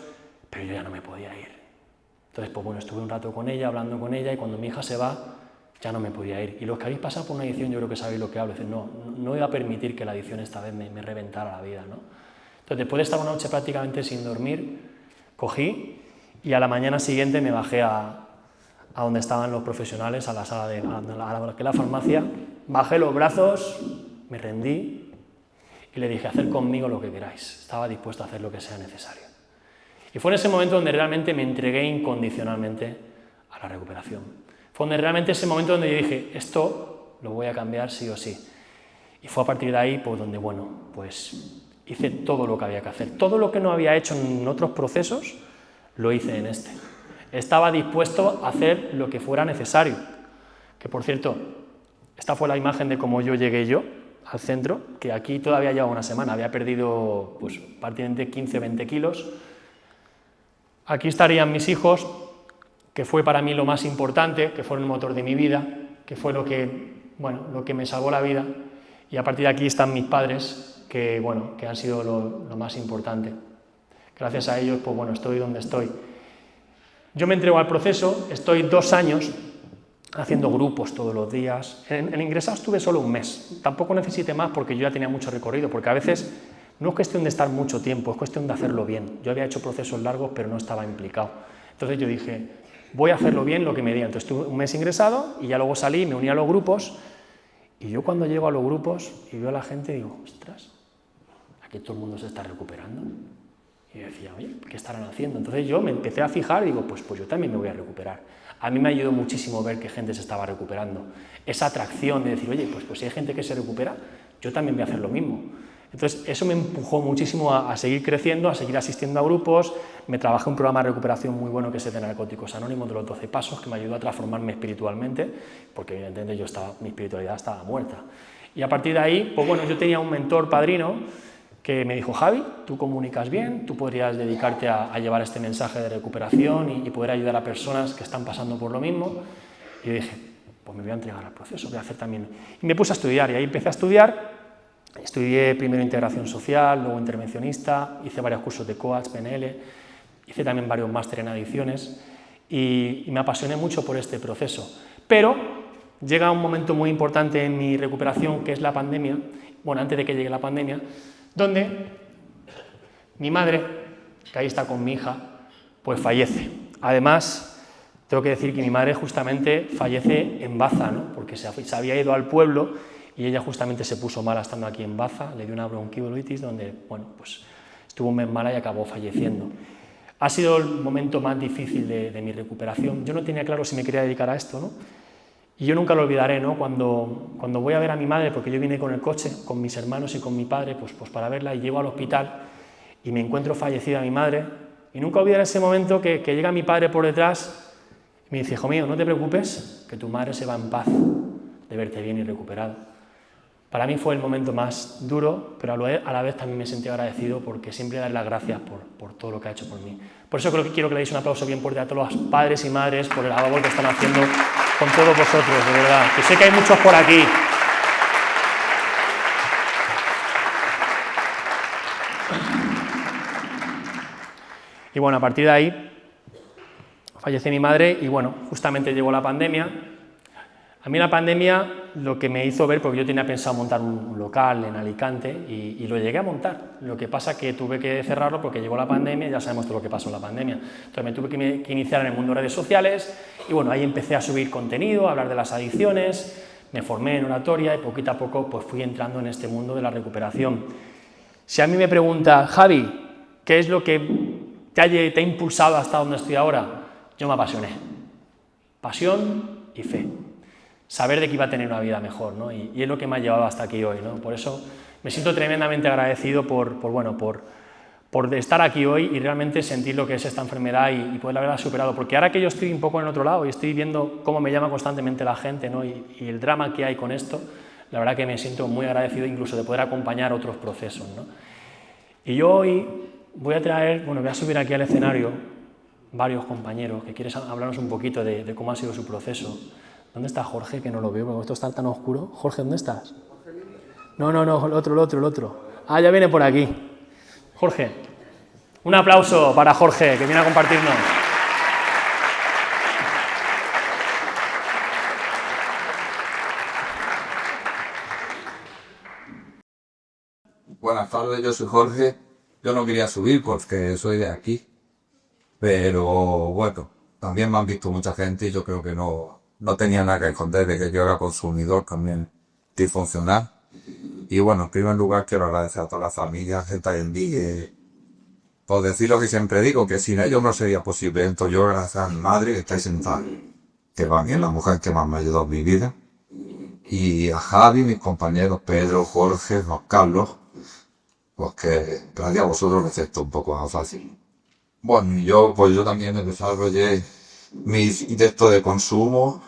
pero yo ya no me podía ir. Entonces, pues bueno, estuve un rato con ella, hablando con ella, y cuando mi hija se va, ya no me podía ir. Y los que habéis pasado por una adicción, yo creo que sabéis lo que hablo. Es decir, no iba a permitir que la adicción esta vez me reventara la vida, ¿no? Entonces, después de estar una noche prácticamente sin dormir, cogí y a la mañana siguiente me bajé a donde estaban los profesionales, a la sala a la farmacia, bajé los brazos, me rendí y le dije, haced conmigo lo que queráis. Estaba dispuesto a hacer lo que sea necesario. Y fue en ese momento donde realmente me entregué incondicionalmente a la recuperación. Fue realmente ese momento donde yo dije, esto lo voy a cambiar sí o sí. Y fue a partir de ahí, pues donde, bueno, pues hice todo lo que había que hacer. Todo lo que no había hecho en otros procesos, lo hice en este. Estaba dispuesto a hacer lo que fuera necesario. Que, por cierto, esta fue la imagen de cómo yo llegué al centro, que aquí todavía llevaba una semana, había perdido pues, prácticamente 15 o 20 kilos. Aquí estarían mis hijos, que fue para mí lo más importante, que fue el motor de mi vida, que fue lo que me salvó la vida. Y a partir de aquí están mis padres, que han sido lo más importante. Gracias a ellos, pues bueno, estoy donde estoy. Yo me entrego al proceso, estoy 2 años haciendo grupos todos los días. En ingresado estuve solo un mes, tampoco necesité más porque yo ya tenía mucho recorrido, porque a veces no es cuestión de estar mucho tiempo, es cuestión de hacerlo bien. Yo había hecho procesos largos, pero no estaba implicado. Entonces yo dije, voy a hacerlo bien lo que me digan. Entonces estuve un mes ingresado y ya luego salí, me uní a los grupos, y yo cuando llego a los grupos y veo a la gente digo, ostras, aquí todo el mundo se está recuperando. Y yo decía, oye, ¿qué estarán haciendo? Entonces yo me empecé a fijar y digo, pues yo también me voy a recuperar. A mí me ayudó muchísimo ver que gente se estaba recuperando. Esa atracción de decir, oye, pues si hay gente que se recupera, yo también voy a hacer lo mismo. Entonces eso me empujó muchísimo a seguir creciendo, a seguir asistiendo a grupos. Me trabajé un programa de recuperación muy bueno que es el de Narcóticos Anónimos, de los 12 pasos, que me ayudó a transformarme espiritualmente, porque evidentemente mi espiritualidad estaba muerta. Y a partir de ahí, pues bueno, yo tenía un mentor padrino que me dijo, Javi, tú comunicas bien, tú podrías dedicarte a llevar este mensaje de recuperación y poder ayudar a personas que están pasando por lo mismo. Y yo dije, pues me voy a entregar al proceso, voy a hacer también. Y me puse a estudiar, y ahí empecé a estudiar. Estudié primero integración social, luego intervencionista, hice varios cursos de coach, PNL, hice también varios máster en adicciones y me apasioné mucho por este proceso. Pero llega un momento muy importante en mi recuperación, que es la pandemia, bueno, antes de que llegue la pandemia, donde mi madre, que ahí está con mi hija, pues fallece. Además, tengo que decir que mi madre justamente fallece en Baza, ¿no? Porque se había ido al pueblo y ella justamente se puso mala estando aquí en Baza, le dio una bronquiolitis donde, bueno, pues estuvo un mes mala y acabó falleciendo. Ha sido el momento más difícil de mi recuperación. Yo no tenía claro si me quería dedicar a esto, ¿no? Y yo nunca lo olvidaré, ¿no? Cuando voy a ver a mi madre, porque yo vine con el coche, con mis hermanos y con mi padre, pues para verla, y llego al hospital y me encuentro fallecida mi madre, y nunca olvidaré ese momento que llega mi padre por detrás y me dice, hijo mío, no te preocupes, que tu madre se va en paz de verte bien y recuperado. Para mí fue el momento más duro, pero a la vez también me sentí agradecido porque siempre darle las gracias por todo lo que ha hecho por mí. Por eso creo que quiero que le deis un aplauso bien fuerte a todos los padres y madres por el labor que están haciendo con todos vosotros, de verdad. Que sé que hay muchos por aquí. Y bueno, a partir de ahí fallece mi madre y bueno, justamente llegó la pandemia. A mí la pandemia lo que me hizo ver, porque yo tenía pensado montar un local en Alicante y lo llegué a montar. Lo que pasa que tuve que cerrarlo porque llegó la pandemia y ya sabemos todo lo que pasó en la pandemia. Entonces me tuve que iniciar en el mundo de redes sociales y bueno, ahí empecé a subir contenido, a hablar de las adicciones, me formé en oratoria y poquito a poco pues fui entrando en este mundo de la recuperación. Si a mí me pregunta, Javi, ¿qué es lo que te ha impulsado hasta donde estoy ahora? Yo me apasioné. Pasión y fe. Saber de que iba a tener una vida mejor, ¿no? Y es lo que me ha llevado hasta aquí hoy, ¿no? Por eso me siento tremendamente agradecido por por estar aquí hoy y realmente sentir lo que es esta enfermedad y poder haberla superado. Porque ahora que yo estoy un poco en el otro lado y estoy viendo cómo me llama constantemente la gente, ¿no? y el drama que hay con esto, la verdad que me siento muy agradecido incluso de poder acompañar otros procesos, ¿no? Y yo hoy voy a subir aquí al escenario varios compañeros que quieren hablarnos un poquito de cómo ha sido su proceso. ¿Dónde está Jorge? Que no lo veo, porque esto está tan oscuro. Jorge, ¿dónde estás? No, el otro. Ah, ya viene por aquí. Jorge, un aplauso para Jorge, que viene a compartirnos. Buenas tardes, yo soy Jorge. Yo no quería subir porque soy de aquí, pero bueno, también me han visto mucha gente y yo creo que no tenía nada que esconder de que yo era consumidor también disfuncional. Y bueno, en primer lugar quiero agradecer a todas las familias que están en mí, por decir lo que siempre digo, que sin ellos no sería posible. Entonces yo gracias a mi madre que está sentada, que va bien, la mujer que más me ha ayudado en mi vida, y a Javi, mis compañeros Pedro, Jorge, Juan Carlos, pues que gracias a vosotros me acepto un poco más fácil. Bueno, yo también desarrollé mis textos de consumo.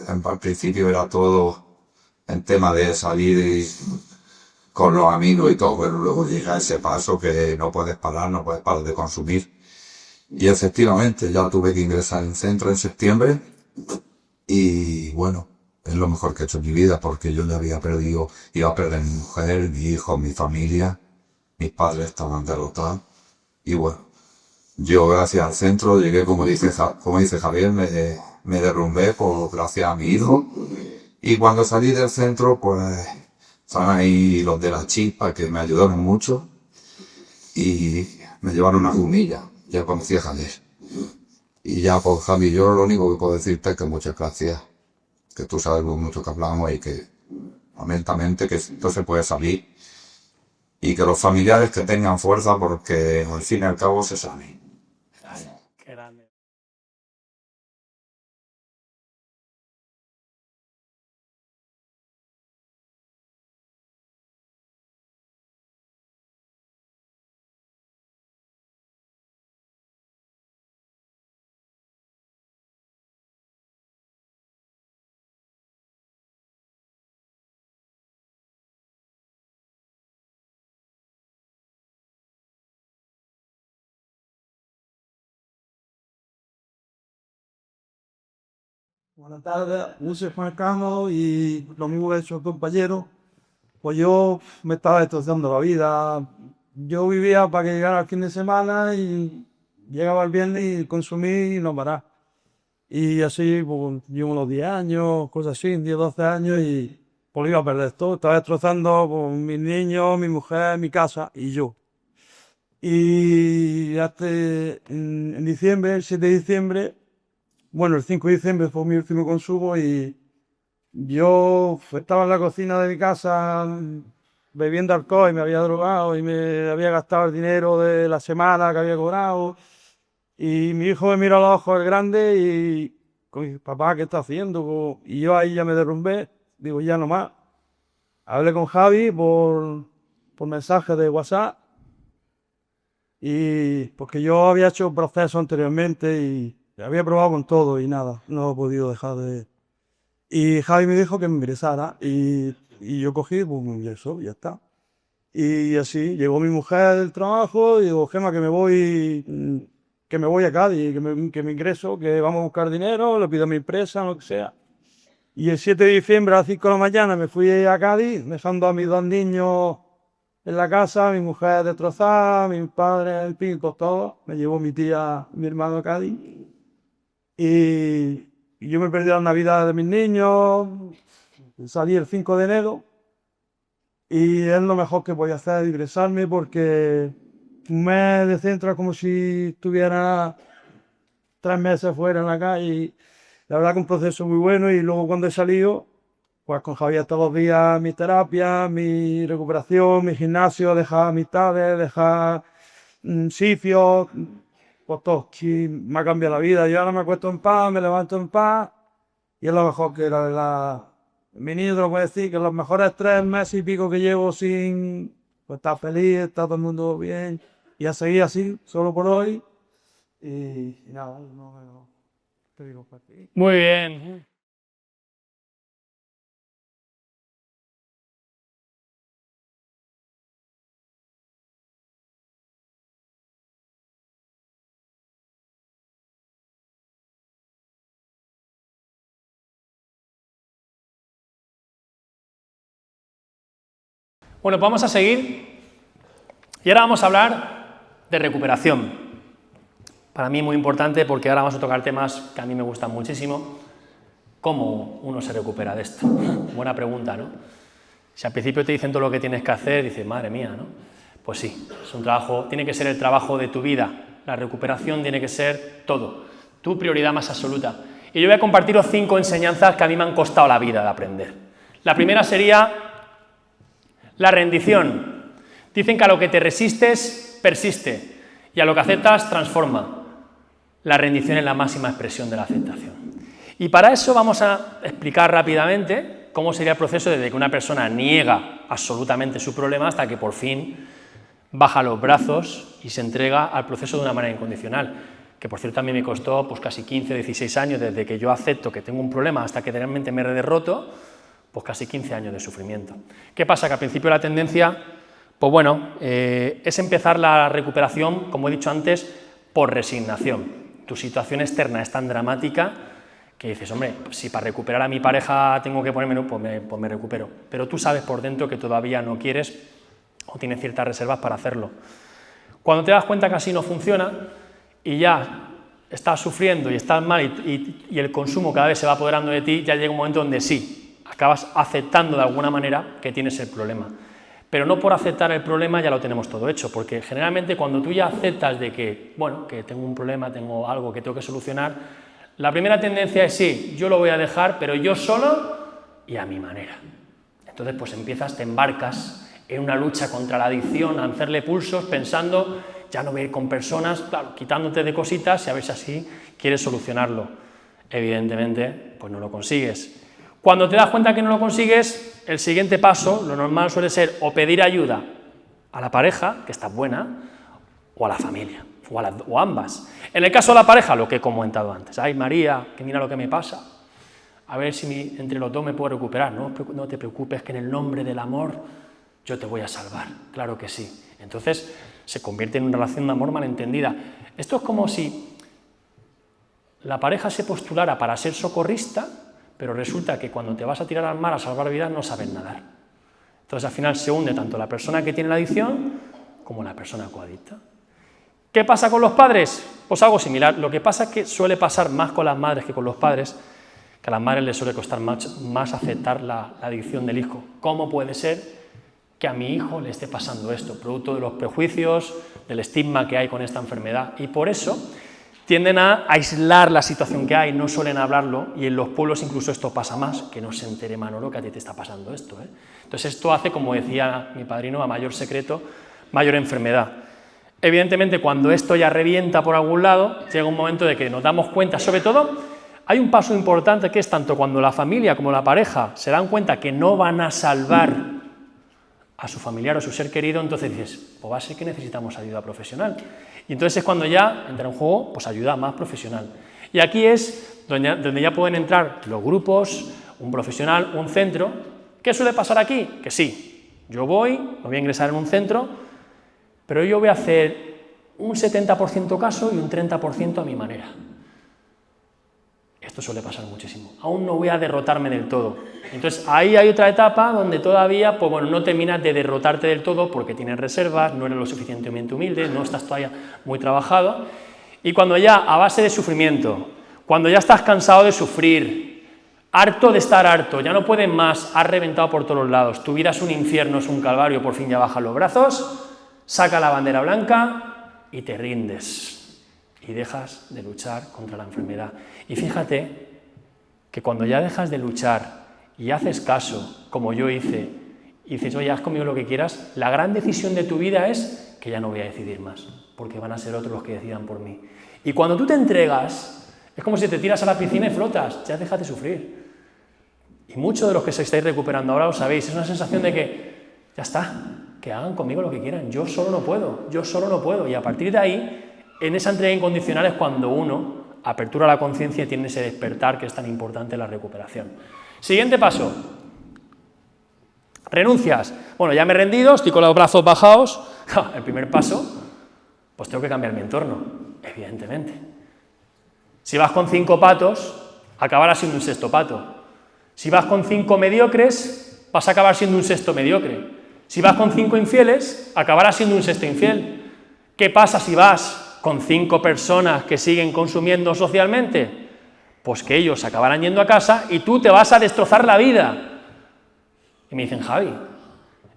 Al principio era todo en tema de salir con los amigos y todo, pero luego llega ese paso que no puedes parar de consumir. Y efectivamente ya tuve que ingresar en centro en septiembre y bueno, es lo mejor que he hecho en mi vida porque yo ya iba a perder mi mujer, mi hijo, mi familia, mis padres estaban derrotados y bueno. Yo, gracias al centro, llegué, como dice Javier, me derrumbé gracias a mi hijo. Y cuando salí del centro, pues, estaban ahí los de la chispa que me ayudaron mucho. Y me llevaron a Jumilla, ya conocí a Javier. Y ya, pues, Javi, yo lo único que puedo decirte es que muchas gracias. Que tú sabes lo mucho que hablamos y que, honestamente, que esto se puede salir. Y que los familiares que tengan fuerza porque, al fin y al cabo, se sale. Qué grande. Buenas tardes, yo soy Juan Carlos y lo mismo que ha hecho el compañero, pues yo me estaba destrozando la vida. Yo vivía para que llegara el fin de semana y llegaba el viernes y consumí y no parar. Y así pues, llevo unos 10 años, cosas así, 10, 12 años y pues lo iba a perder todo. Estaba destrozando pues, mis niños, mi mujer, mi casa y yo. Y hasta en diciembre, el 7 de diciembre, bueno, el 5 de diciembre fue mi último consumo y yo estaba en la cocina de mi casa bebiendo alcohol y me había drogado y me había gastado el dinero de la semana que había cobrado. Y mi hijo me miró a los ojos el grande y con mi papá, ¿qué está haciendo? Y yo ahí ya me derrumbé, digo, ya no más. Hablé con Javi por mensaje de WhatsApp y porque yo había hecho proceso anteriormente y había probado con todo y nada, no he podido dejar de... Y Javi me dijo que me ingresara y yo cogí, pues me ingresó, y ya está. Y así llegó mi mujer del trabajo y digo, Gema, que me voy a Cádiz, que me ingreso, que vamos a buscar dinero, le pido a mi empresa, lo que sea. Y el 7 de diciembre a las 5 de la mañana me fui a Cádiz, dejando a mis dos niños en la casa, mi mujer destrozada, mis padres, el pico, todo. Me llevó mi tía, mi hermano a Cádiz. Y yo me perdí la Navidad de mis niños, salí el 5 de enero y es lo mejor que voy a hacer, ingresarme, porque un mes de centro es como si estuviera 3 meses fuera en la calle. Y la verdad que un proceso muy bueno y luego cuando he salido, pues con Javier todos los días mi terapia, mi recuperación, mi gimnasio, dejar amistades, dejar sitios, pues todo, que me ha cambiado la vida. Yo ahora me acuesto en paz, me levanto en paz y es lo mejor que la verdad. Mi niño te lo puede decir, que los mejores 3 meses y pico que llevo sin pues, estar feliz, está todo el mundo bien. y a seguir así, solo por hoy. Y nada, no te digo para ti. Muy bien. Bueno, pues vamos a seguir y ahora vamos a hablar de recuperación. Para mí muy importante porque ahora vamos a tocar temas que a mí me gustan muchísimo. ¿Cómo uno se recupera de esto? Buena pregunta, ¿no? Si al principio te dicen todo lo que tienes que hacer, dices, madre mía, ¿no? Pues sí, es un trabajo, tiene que ser el trabajo de tu vida. La recuperación tiene que ser todo, tu prioridad más absoluta. Y yo voy a compartiros 5 enseñanzas que a mí me han costado la vida de aprender. La primera sería la rendición. Dicen que a lo que te resistes, persiste, y a lo que aceptas, transforma. La rendición es la máxima expresión de la aceptación. Y para eso vamos a explicar rápidamente cómo sería el proceso desde que una persona niega absolutamente su problema hasta que por fin baja los brazos y se entrega al proceso de una manera incondicional, que por cierto a mí me costó pues casi 15 o 16 años desde que yo acepto que tengo un problema hasta que realmente me derroto, pues casi 15 años de sufrimiento. ¿Qué pasa? Que al principio la tendencia, pues bueno, es empezar la recuperación, como he dicho antes, por resignación. Tu situación externa es tan dramática que dices, hombre, si para recuperar a mi pareja tengo que ponerme, pues me recupero. Pero tú sabes por dentro que todavía no quieres o tienes ciertas reservas para hacerlo. Cuando te das cuenta que así no funciona y ya estás sufriendo y estás mal y el consumo cada vez se va apoderando de ti, ya llega un momento donde sí, acabas aceptando de alguna manera que tienes el problema. Pero no por aceptar el problema ya lo tenemos todo hecho, porque generalmente cuando tú ya aceptas de que, bueno, que tengo un problema, tengo algo que tengo que solucionar, la primera tendencia es sí, yo lo voy a dejar, pero yo solo y a mi manera. Entonces pues te embarcas en una lucha contra la adicción, a hacerle pulsos, pensando, ya no voy a ir con personas, claro, quitándote de cositas y a ver si así quieres solucionarlo. Evidentemente, pues no lo consigues. Cuando te das cuenta que no lo consigues, el siguiente paso, lo normal suele ser o pedir ayuda a la pareja, que está buena, o a la familia, o ambas. En el caso de la pareja, lo que he comentado antes, ay María, que mira lo que me pasa, a ver si entre los dos me puedo recuperar, no te preocupes que en el nombre del amor yo te voy a salvar, claro que sí. Entonces se convierte en una relación de amor malentendida. Esto es como si la pareja se postulara para ser socorrista, pero resulta que cuando te vas a tirar al mar a salvar vidas no sabes nadar. Entonces al final se hunde tanto la persona que tiene la adicción como la persona coadicta. ¿Qué pasa con los padres? Pues algo similar. Lo que pasa es que suele pasar más con las madres que con los padres, que a las madres les suele costar más aceptar la adicción del hijo. ¿Cómo puede ser que a mi hijo le esté pasando esto? Producto de los prejuicios, del estigma que hay con esta enfermedad. Y por eso tienden a aislar la situación que hay, no suelen hablarlo, y en los pueblos incluso esto pasa más, que no se entere Manolo que a ti te está pasando esto, ¿eh? Entonces esto hace, como decía mi padrino, a mayor secreto, mayor enfermedad. Evidentemente, cuando esto ya revienta por algún lado, llega un momento de que nos damos cuenta, sobre todo, hay un paso importante que es tanto cuando la familia como la pareja se dan cuenta que no van a salvar a su familiar o su ser querido, entonces dices, pues va a ser que necesitamos ayuda profesional. Y entonces es cuando ya entra en juego pues ayuda más profesional. Y aquí es donde ya pueden entrar los grupos, un profesional, un centro. ¿Qué suele pasar aquí? Que sí, yo me voy a ingresar en un centro, pero yo voy a hacer un 70% caso y un 30% a mi manera. Esto suele pasar muchísimo. Aún no voy a derrotarme del todo. Entonces ahí hay otra etapa donde todavía pues, bueno, no terminas de derrotarte del todo porque tienes reservas, no eres lo suficientemente humilde, no estás todavía muy trabajado. Y cuando ya a base de sufrimiento, cuando ya estás cansado de sufrir, harto de estar harto, ya no puedes más, has reventado por todos los lados, tu vida es un infierno, es un calvario, por fin ya bajas los brazos, saca la bandera blanca y te rindes. Y dejas de luchar contra la enfermedad. Y fíjate que cuando ya dejas de luchar y haces caso, como yo hice, y dices, oye, haz conmigo lo que quieras, la gran decisión de tu vida es que ya no voy a decidir más, porque van a ser otros los que decidan por mí. Y cuando tú te entregas, es como si te tiras a la piscina y flotas, ya dejas de sufrir. Y muchos de los que se estáis recuperando ahora lo sabéis, es una sensación de que ya está, que hagan conmigo lo que quieran, yo solo no puedo. Y a partir de ahí, en esa entrega incondicional es cuando uno apertura la conciencia y tiene ese despertar que es tan importante en la recuperación. Siguiente paso. Renuncias. Bueno, ya me he rendido, estoy con los brazos bajados. El primer paso, pues tengo que cambiar mi entorno, evidentemente. Si vas con 5 patos, acabarás siendo un sexto pato. Si vas con 5 mediocres, vas a acabar siendo un sexto mediocre. Si vas con 5 infieles, acabarás siendo un sexto infiel. ¿Qué pasa si vas con 5 personas que siguen consumiendo socialmente? Pues que ellos acabarán yendo a casa y tú te vas a destrozar la vida. Y me dicen, Javi,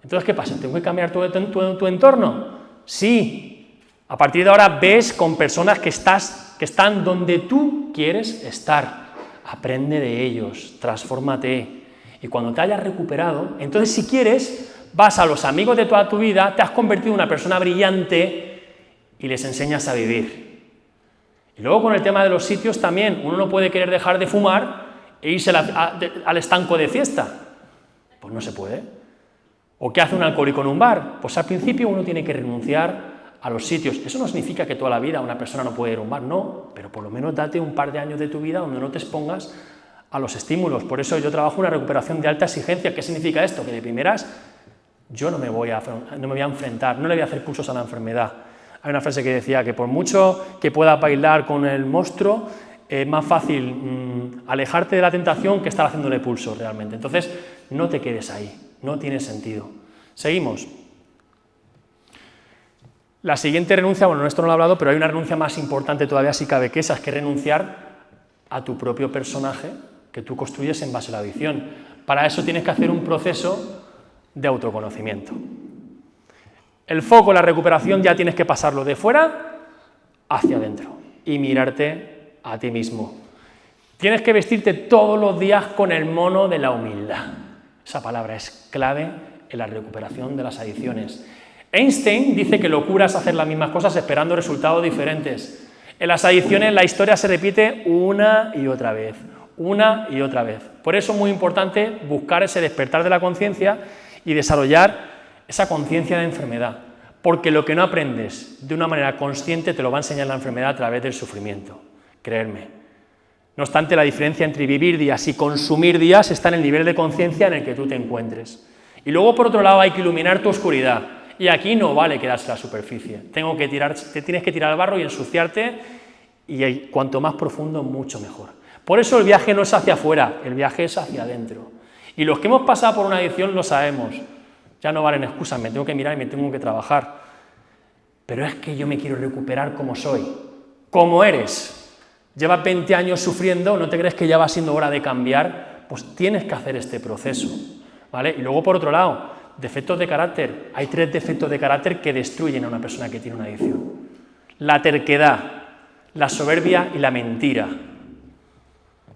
entonces ¿qué pasa? ¿Tengo que cambiar tu entorno? Sí. A partir de ahora ves con personas que están donde tú quieres estar. Aprende de ellos, transfórmate. Y cuando te hayas recuperado, entonces si quieres, vas a los amigos de toda tu vida, te has convertido en una persona brillante y les enseñas a vivir. Y luego con el tema de los sitios también, uno no puede querer dejar de fumar e irse al estanco de fiesta. Pues no se puede. ¿O qué hace un alcohólico en un bar? Pues al principio uno tiene que renunciar a los sitios. Eso no significa que toda la vida una persona no puede ir a un bar, no, pero por lo menos date un par de años de tu vida donde no te expongas a los estímulos. Por eso yo trabajo una recuperación de alta exigencia. ¿Qué significa esto? Que de primeras yo no me voy a enfrentar, no le voy a hacer pulsos a la enfermedad. Hay una frase que decía que por mucho que puedas bailar con el monstruo, es más fácil alejarte de la tentación que estar haciéndole pulso realmente. Entonces, no te quedes ahí, no tiene sentido. Seguimos. La siguiente renuncia, bueno, esto no lo he hablado, pero hay una renuncia más importante todavía, si cabe, que esa es que renunciar a tu propio personaje que tú construyes en base a la adicción. Para eso tienes que hacer un proceso de autoconocimiento. El foco en la recuperación ya tienes que pasarlo de fuera hacia adentro y mirarte a ti mismo. Tienes que vestirte todos los días con el mono de la humildad. Esa palabra es clave en la recuperación de las adicciones. Einstein dice que locura es hacer las mismas cosas esperando resultados diferentes. En las adicciones la historia se repite una y otra vez. Por eso es muy importante buscar ese despertar de la conciencia y desarrollar esa conciencia de enfermedad, porque lo que no aprendes de una manera consciente te lo va a enseñar la enfermedad a través del sufrimiento, creerme. No obstante, la diferencia entre vivir días y consumir días está en el nivel de conciencia en el que tú te encuentres. Y luego, por otro lado, hay que iluminar tu oscuridad, y aquí no vale quedarse a la superficie. Te tienes que tirar al barro y ensuciarte, y cuanto más profundo, mucho mejor. Por eso el viaje no es hacia afuera, el viaje es hacia adentro. Y los que hemos pasado por una adicción lo sabemos. Ya no valen excusas, me tengo que mirar y me tengo que trabajar. Pero es que yo me quiero recuperar como soy, como eres. Llevas 20 años sufriendo, ¿no te crees que ya va siendo hora de cambiar? Pues tienes que hacer este proceso, ¿vale? Y luego, por otro lado, defectos de carácter. Hay 3 defectos de carácter que destruyen a una persona que tiene una adicción. La terquedad, la soberbia y la mentira.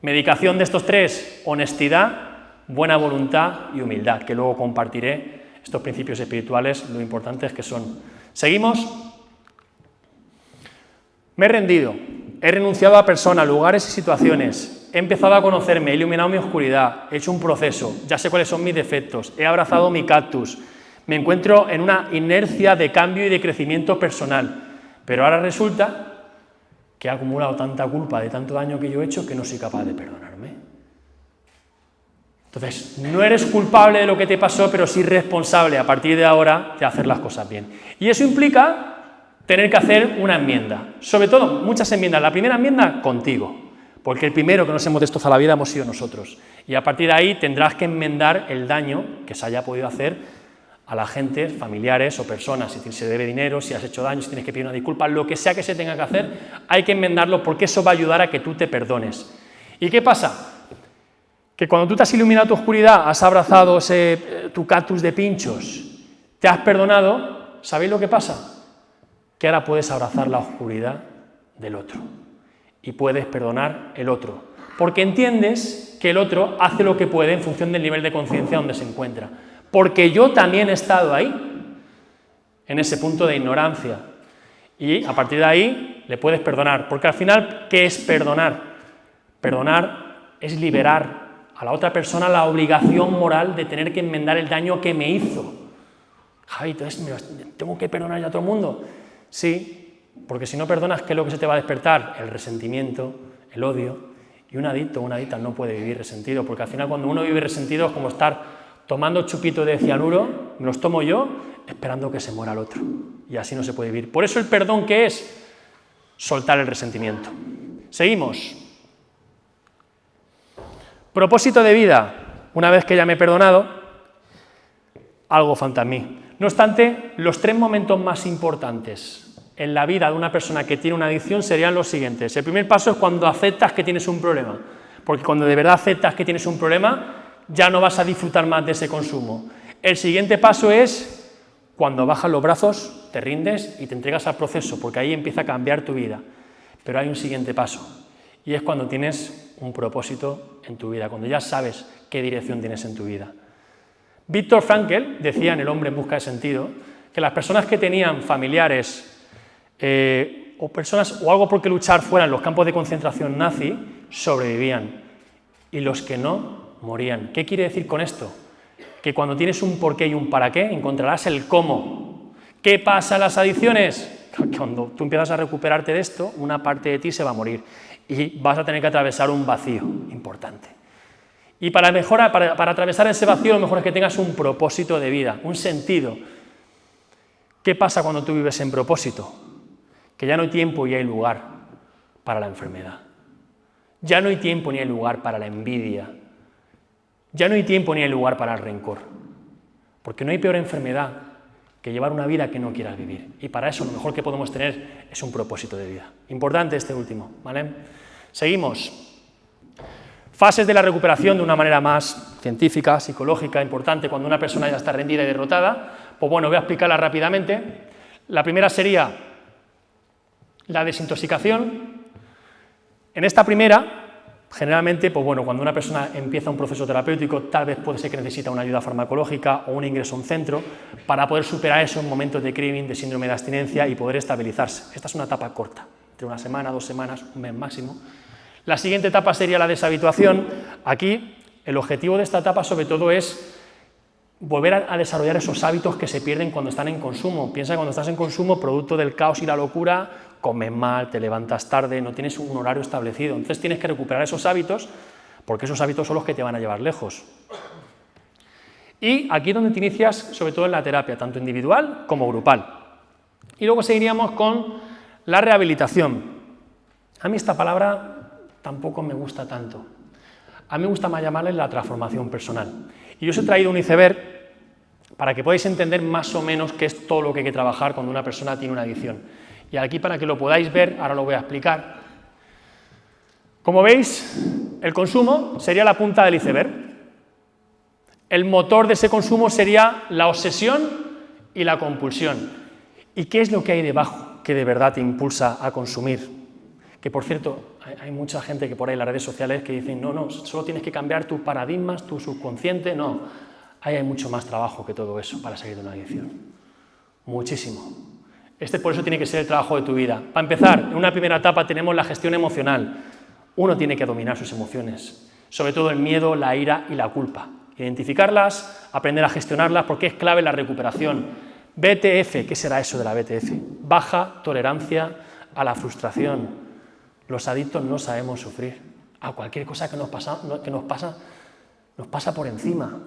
Medicación de estos 3, honestidad, buena voluntad y humildad, que luego compartiré. Estos principios espirituales, lo importante es que son. ¿Seguimos? Me he rendido, he renunciado a personas, lugares y situaciones, he empezado a conocerme, he iluminado mi oscuridad, he hecho un proceso, ya sé cuáles son mis defectos, he abrazado mi cactus, me encuentro en una inercia de cambio y de crecimiento personal, pero ahora resulta que he acumulado tanta culpa de tanto daño que yo he hecho que no soy capaz de perdonarme. Entonces, no eres culpable de lo que te pasó, pero sí responsable a partir de ahora de hacer las cosas bien. Y eso implica tener que hacer una enmienda. Sobre todo, muchas enmiendas. La primera enmienda, contigo. Porque el primero que nos hemos destrozado la vida hemos sido nosotros. Y a partir de ahí tendrás que enmendar el daño que se haya podido hacer a la gente, familiares o personas. Si se debe dinero, si has hecho daño, si tienes que pedir una disculpa, lo que sea que se tenga que hacer, hay que enmendarlo porque eso va a ayudar a que tú te perdones. ¿Y qué pasa? Que cuando tú te has iluminado tu oscuridad, has abrazado tu cactus de pinchos, te has perdonado, ¿sabéis lo que pasa? Que ahora puedes abrazar la oscuridad del otro y puedes perdonar el otro, porque entiendes que el otro hace lo que puede en función del nivel de conciencia donde se encuentra, porque yo también he estado ahí, en ese punto de ignorancia, y a partir de ahí le puedes perdonar, porque al final, ¿qué es perdonar? Perdonar es liberar a la otra persona la obligación moral de tener que enmendar el daño que me hizo. Javi, entonces ¿tengo que perdonar ya a todo el mundo? Sí, porque si no perdonas, ¿qué es lo que se te va a despertar? El resentimiento, el odio. Y un adicto o una adicta no puede vivir resentido, porque al final cuando uno vive resentido es como estar tomando chupitos de cianuro, me los tomo yo, esperando que se muera el otro. Y así no se puede vivir. Por eso el perdón, ¿qué es? Soltar el resentimiento. Seguimos. Propósito de vida. Una vez que ya me he perdonado, algo falta en mí. No obstante, los 3 momentos más importantes en la vida de una persona que tiene una adicción serían los siguientes. El primer paso es cuando aceptas que tienes un problema, porque cuando de verdad aceptas que tienes un problema, ya no vas a disfrutar más de ese consumo. El siguiente paso es cuando bajas los brazos, te rindes y te entregas al proceso, porque ahí empieza a cambiar tu vida. Pero hay un siguiente paso, y es cuando tienes un propósito en tu vida, cuando ya sabes qué dirección tienes en tu vida. Viktor Frankl decía en El hombre en busca de sentido que las personas que tenían familiares o personas o algo por qué luchar fuera en los campos de concentración nazi sobrevivían y los que no morían. ¿Qué quiere decir con esto? Que cuando tienes un porqué y un para qué encontrarás el cómo. ¿Qué pasa en las adicciones? Cuando tú empiezas a recuperarte de esto, una parte de ti se va a morir y vas a tener que atravesar un vacío importante. Y para atravesar ese vacío lo mejor es que tengas un propósito de vida, un sentido. ¿Qué pasa cuando tú vives en propósito? Que ya no hay tiempo y hay lugar para la enfermedad. Ya no hay tiempo ni hay lugar para la envidia. Ya no hay tiempo ni hay lugar para el rencor. Porque no hay peor enfermedad que llevar una vida que no quieras vivir. Y para eso lo mejor que podemos tener es un propósito de vida. Importante este último, ¿vale? Seguimos. Fases de la recuperación de una manera más científica, psicológica, importante, cuando una persona ya está rendida y derrotada. Pues bueno, voy a explicarla rápidamente. La primera sería la desintoxicación. En esta primera, generalmente, pues bueno, cuando una persona empieza un proceso terapéutico, tal vez puede ser que necesita una ayuda farmacológica o un ingreso a un centro para poder superar esos momentos de craving, de síndrome de abstinencia y poder estabilizarse. Esta es una etapa corta, entre una semana, 2 semanas, un mes máximo. La siguiente etapa sería la deshabituación. Aquí, el objetivo de esta etapa sobre todo es volver a desarrollar esos hábitos que se pierden cuando están en consumo. Piensa que cuando estás en consumo, producto del caos y la locura, comes mal, te levantas tarde, no tienes un horario establecido. Entonces tienes que recuperar esos hábitos, porque esos hábitos son los que te van a llevar lejos. Y aquí es donde te inicias, sobre todo en la terapia, tanto individual como grupal. Y luego seguiríamos con la rehabilitación. A mí esta palabra tampoco me gusta tanto. A mí me gusta más llamarle la transformación personal. Y yo os he traído un iceberg para que podáis entender más o menos qué es todo lo que hay que trabajar cuando una persona tiene una adicción. Y aquí, para que lo podáis ver, ahora lo voy a explicar. Como veis, el consumo sería la punta del iceberg. El motor de ese consumo sería la obsesión y la compulsión. ¿Y qué es lo que hay debajo que de verdad te impulsa a consumir? Que, por cierto, hay mucha gente que por ahí en las redes sociales que dicen no, solo tienes que cambiar tus paradigmas, tu subconsciente. No, ahí hay mucho más trabajo que todo eso para salir de una adicción. Muchísimo. Por eso tiene que ser el trabajo de tu vida. Para empezar, en una primera etapa tenemos la gestión emocional. Uno tiene que dominar sus emociones, sobre todo el miedo, la ira y la culpa. Identificarlas, aprender a gestionarlas, porque es clave la recuperación. BTF, ¿qué será eso de la BTF? Baja tolerancia a la frustración. Los adictos no sabemos sufrir. A cualquier cosa que nos pasa por encima.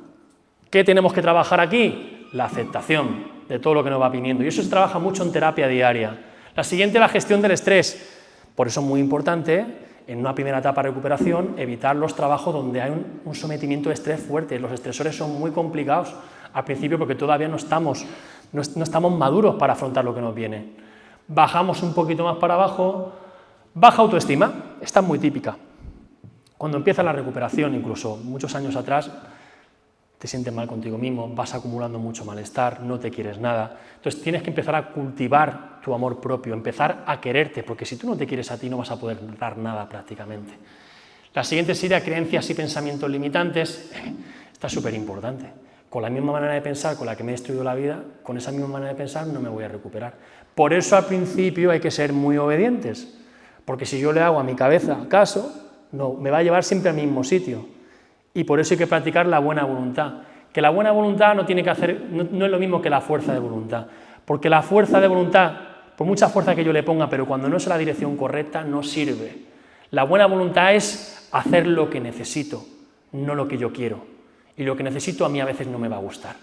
¿Qué tenemos que trabajar aquí? La aceptación de todo lo que nos va viniendo. Y eso se trabaja mucho en terapia diaria. La siguiente, la gestión del estrés. Por eso es muy importante, en una primera etapa de recuperación, evitar los trabajos donde hay un sometimiento de estrés fuerte. Los estresores son muy complicados al principio porque todavía no estamos maduros para afrontar lo que nos viene. Bajamos un poquito más para abajo. Baja autoestima. Esta es muy típica. Cuando empieza la recuperación, incluso muchos años atrás, te sientes mal contigo mismo, vas acumulando mucho malestar, no te quieres nada. Entonces tienes que empezar a cultivar tu amor propio, empezar a quererte, porque si tú no te quieres a ti no vas a poder dar nada prácticamente. La siguiente sería creencias y pensamientos limitantes. Esta es súper importante. Con la misma manera de pensar con la que me he destruido la vida, con esa misma manera de pensar no me voy a recuperar. Por eso al principio hay que ser muy obedientes, porque si yo le hago a mi cabeza caso, no, me va a llevar siempre al mismo sitio. Y por eso hay que practicar la buena voluntad. que la buena voluntad no es lo mismo que la fuerza de voluntad, porque la fuerza de voluntad, por mucha fuerza que yo le ponga, pero cuando no es la dirección correcta, no sirve. La buena voluntad es hacer lo que necesito, no lo que yo quiero, y lo que necesito a mí a veces no me va a gustar.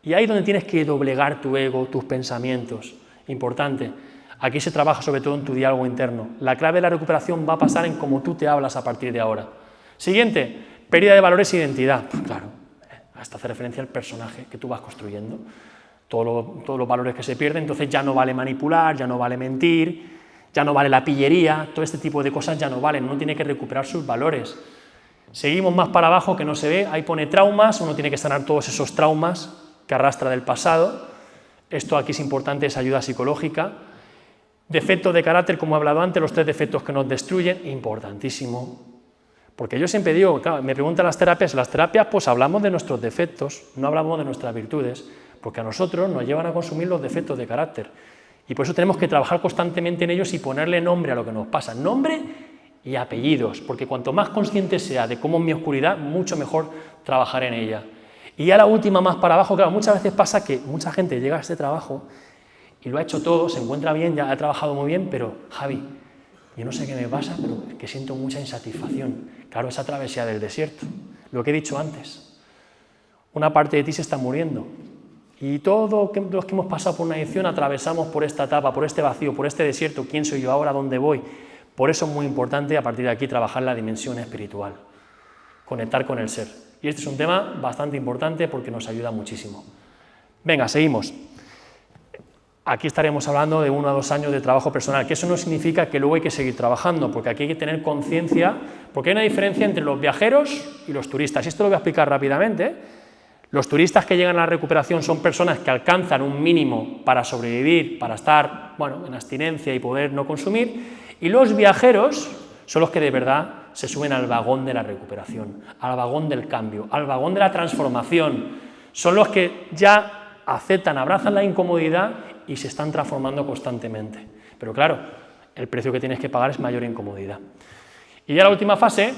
Y ahí es donde tienes que doblegar tu ego, tus pensamientos, importante. Aquí se trabaja sobre todo en tu diálogo interno. La clave de la recuperación va a pasar en cómo tú te hablas a partir de ahora. Siguiente, pérdida de valores e identidad. Pues claro, hasta hace referencia al personaje que tú vas construyendo. Todos los valores que se pierden, entonces ya no vale manipular, ya no vale mentir, ya no vale la pillería, todo este tipo de cosas ya no valen, uno tiene que recuperar sus valores. Seguimos más para abajo que no se ve, ahí pone traumas, uno tiene que sanar todos esos traumas que arrastra del pasado. Esto aquí es importante, es ayuda psicológica. Defectos de carácter, como he hablado antes, los 3 defectos que nos destruyen, importantísimo. Porque yo siempre digo, claro, me preguntan las terapias pues hablamos de nuestros defectos, no hablamos de nuestras virtudes, porque a nosotros nos llevan a consumir los defectos de carácter. Y por eso tenemos que trabajar constantemente en ellos y ponerle nombre a lo que nos pasa. Nombre y apellidos, porque cuanto más consciente sea de cómo es mi oscuridad, mucho mejor trabajar en ella. Y ya la última, más para abajo, claro, muchas veces pasa que mucha gente llega a este trabajo y lo ha hecho todo, se encuentra bien, ya ha trabajado muy bien, pero Javi, yo no sé qué me pasa, pero es que siento mucha insatisfacción. Claro, esa travesía del desierto, lo que he dicho antes. Una parte de ti se está muriendo. Y todos los que hemos pasado por una adicción atravesamos por esta etapa, por este vacío, por este desierto. ¿Quién soy yo ahora? ¿Dónde voy? Por eso es muy importante a partir de aquí trabajar la dimensión espiritual, conectar con el ser. Y este es un tema bastante importante porque nos ayuda muchísimo. Venga, seguimos. Aquí estaremos hablando de 1 a 2 años de trabajo personal, que eso no significa que luego hay que seguir trabajando, porque aquí hay que tener conciencia, porque hay una diferencia entre los viajeros y los turistas. Y esto lo voy a explicar rápidamente. Los turistas que llegan a la recuperación son personas que alcanzan un mínimo para sobrevivir, para estar, bueno, en abstinencia y poder no consumir, y los viajeros son los que de verdad se suben al vagón de la recuperación, al vagón del cambio, al vagón de la transformación. Son los que ya aceptan, abrazan la incomodidad y se están transformando constantemente. Pero claro, el precio que tienes que pagar es mayor incomodidad. Y ya la última fase,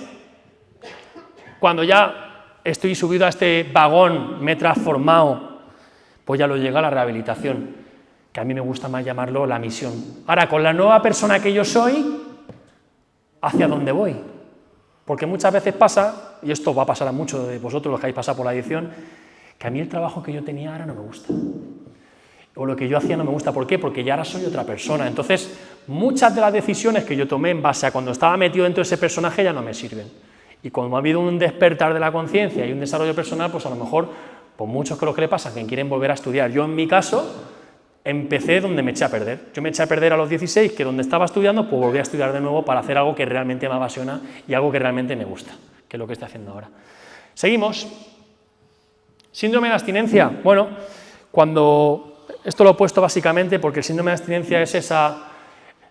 cuando ya estoy subido a este vagón, me he transformado, pues ya lo llega a la rehabilitación, que a mí me gusta más llamarlo la misión. Ahora, con la nueva persona que yo soy, ¿hacia dónde voy? Porque muchas veces pasa, y esto va a pasar a muchos de vosotros los que habéis pasado por la adicción, que a mí el trabajo que yo tenía ahora no me gusta. O lo que yo hacía no me gusta. ¿Por qué? Porque ya ahora soy otra persona. Entonces, muchas de las decisiones que yo tomé en base a cuando estaba metido dentro de ese personaje ya no me sirven. Y cuando ha habido un despertar de la conciencia y un desarrollo personal, pues a lo mejor, pues muchos que lo que le pasa, que quieren volver a estudiar. Yo en mi caso, empecé donde me eché a perder. Yo me eché a perder a los 16, que donde estaba estudiando, pues volví a estudiar de nuevo para hacer algo que realmente me apasiona y algo que realmente me gusta, que es lo que estoy haciendo ahora. Seguimos. Síndrome de abstinencia. Bueno, cuando esto lo he puesto básicamente porque el síndrome de abstinencia es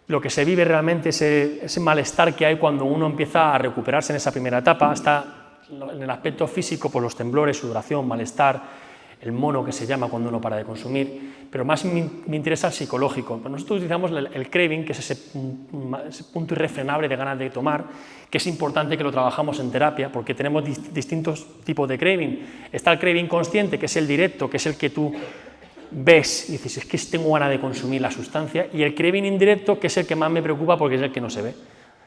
lo que se vive realmente, ese malestar que hay cuando uno empieza a recuperarse en esa primera etapa. Está en el aspecto físico, pues los temblores, sudoración, malestar, el mono que se llama cuando uno para de consumir, pero más me interesa el psicológico. Nosotros utilizamos el craving, que es ese punto irrefrenable de ganas de tomar, que es importante que lo trabajamos en terapia, porque tenemos distintos tipos de craving. Está el craving consciente, que es el directo, que es el que tú ves y dices, es que tengo ganas de consumir la sustancia, y el craving indirecto, que es el que más me preocupa porque es el que no se ve,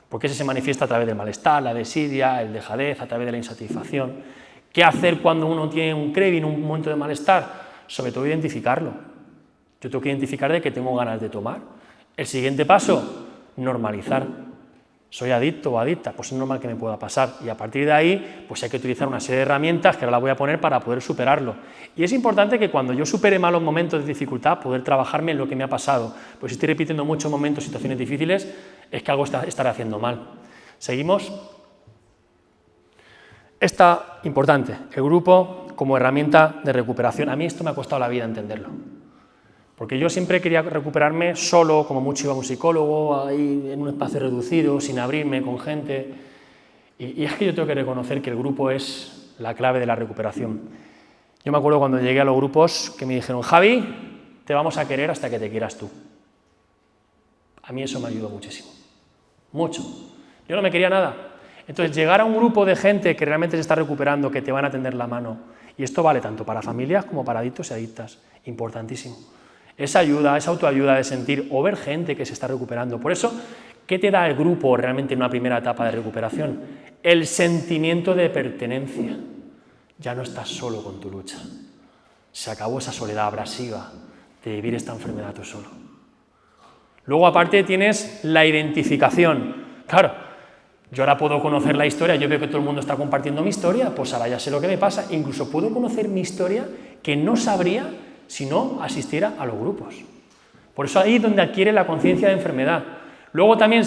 porque ese se manifiesta a través del malestar, la desidia, el dejadez, a través de la insatisfacción. ¿Qué hacer cuando uno tiene un craving, un momento de malestar? Sobre todo identificarlo. Yo tengo que identificar de que tengo ganas de tomar. El siguiente paso, normalizar. ¿Soy adicto o adicta? Pues es normal que me pueda pasar. Y a partir de ahí, pues hay que utilizar una serie de herramientas que ahora las voy a poner para poder superarlo. Y es importante que cuando yo supere malos momentos de dificultad, poder trabajarme en lo que me ha pasado. Pues si estoy repitiendo muchos momentos, situaciones difíciles, es que algo estaré haciendo mal. ¿Seguimos? Esta, importante, el grupo como herramienta de recuperación. A mí esto me ha costado la vida entenderlo. Porque yo siempre quería recuperarme solo, como mucho iba a un psicólogo, ahí en un espacio reducido, sin abrirme con gente. Y es que yo tengo que reconocer que el grupo es la clave de la recuperación. Yo me acuerdo cuando llegué a los grupos que me dijeron, Javi, te vamos a querer hasta que te quieras tú. A mí eso me ayudó muchísimo. Mucho. Yo no me quería nada. Entonces, llegar a un grupo de gente que realmente se está recuperando, que te van a tender la mano, y esto vale tanto para familias como para adictos y adictas, importantísimo. Esa ayuda, esa autoayuda de sentir o ver gente que se está recuperando. Por eso, ¿qué te da el grupo realmente en una primera etapa de recuperación? El sentimiento de pertenencia. Ya no estás solo con tu lucha. Se acabó esa soledad abrasiva de vivir esta enfermedad tú solo. Luego, aparte, tienes la identificación. Claro, yo ahora puedo conocer la historia, yo veo que todo el mundo está compartiendo mi historia, pues ahora ya sé lo que me pasa. Incluso puedo conocer mi historia que no sabría si no asistiera a los grupos. Por eso ahí es donde adquiere la conciencia de enfermedad. Luego también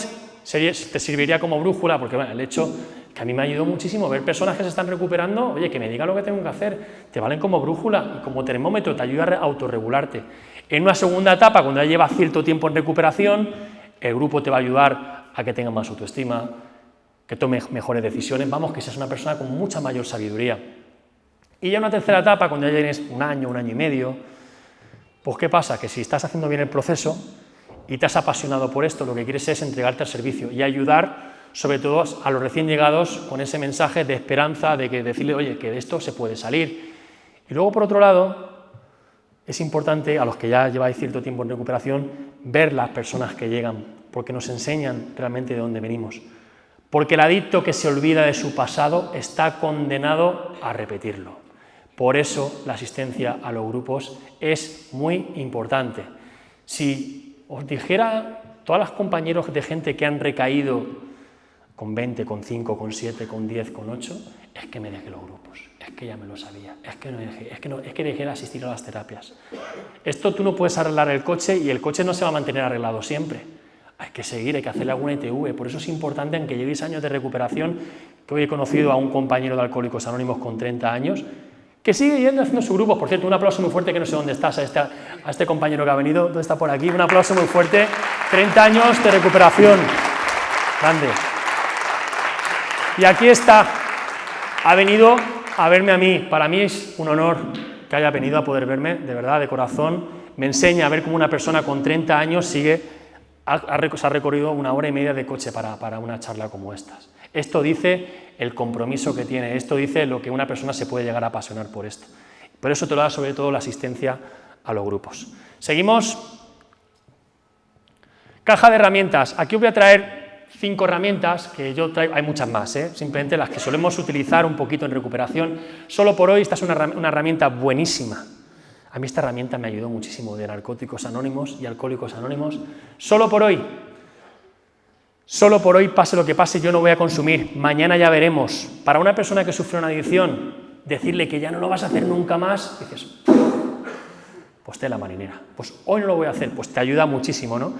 te serviría como brújula, porque bueno, el hecho que a mí me ayudó muchísimo ver personas que se están recuperando, oye, que me digan lo que tengo que hacer, te valen como brújula y como termómetro, te ayuda a autorregularte. En una segunda etapa, cuando ya llevas cierto tiempo en recuperación, el grupo te va a ayudar a que tengas más autoestima, que tomes mejores decisiones, vamos, que seas una persona con mucha mayor sabiduría. Y ya en una tercera etapa, cuando ya tienes un año y medio, pues ¿qué pasa? Que si estás haciendo bien el proceso y te has apasionado por esto, lo que quieres es entregarte al servicio y ayudar sobre todo a los recién llegados con ese mensaje de esperanza, de que decirle, oye, que de esto se puede salir. Y luego, por otro lado, es importante, a los que ya lleváis cierto tiempo en recuperación, ver las personas que llegan, porque nos enseñan realmente de dónde venimos. Porque el adicto que se olvida de su pasado está condenado a repetirlo. Por eso la asistencia a los grupos es muy importante. Si os dijera todas las compañeros de gente que han recaído con 20, con 5, con 7, con 10, con 8, es que me dejé los grupos, es que ya me lo sabía, es que dejé de asistir a las terapias. Esto tú no puedes arreglar el coche y el coche no se va a mantener arreglado siempre. Hay que seguir, hay que hacerle alguna ITV, por eso es importante, aunque llevéis años de recuperación, que hoy he conocido a un compañero de Alcohólicos Anónimos con 30 años, que sigue yendo haciendo su grupo. Por cierto, un aplauso muy fuerte, que no sé dónde estás, a este compañero que ha venido, ¿dónde está por aquí? Un aplauso muy fuerte, 30 años de recuperación, grande. Y aquí está, ha venido a verme a mí, para mí es un honor que haya venido a poder verme, de verdad, de corazón, me enseña a ver cómo una persona con 30 años se ha recorrido 1 hora y media de coche para una charla como estas. Esto dice el compromiso que tiene, esto dice lo que una persona se puede llegar a apasionar por esto. Por eso te lo da sobre todo la asistencia a los grupos. Seguimos. Caja de herramientas. Aquí os voy a traer 5 herramientas que yo traigo, hay muchas más, simplemente las que solemos utilizar un poquito en recuperación. Solo por hoy esta es una herramienta buenísima. A mí esta herramienta me ayudó muchísimo de Narcóticos Anónimos y Alcohólicos Anónimos. Solo por hoy, pase lo que pase, yo no voy a consumir. Mañana ya veremos. Para una persona que sufre una adicción, decirle que ya no lo vas a hacer nunca más, dices, pues tela marinera. Pues hoy no lo voy a hacer, pues te ayuda muchísimo, ¿no?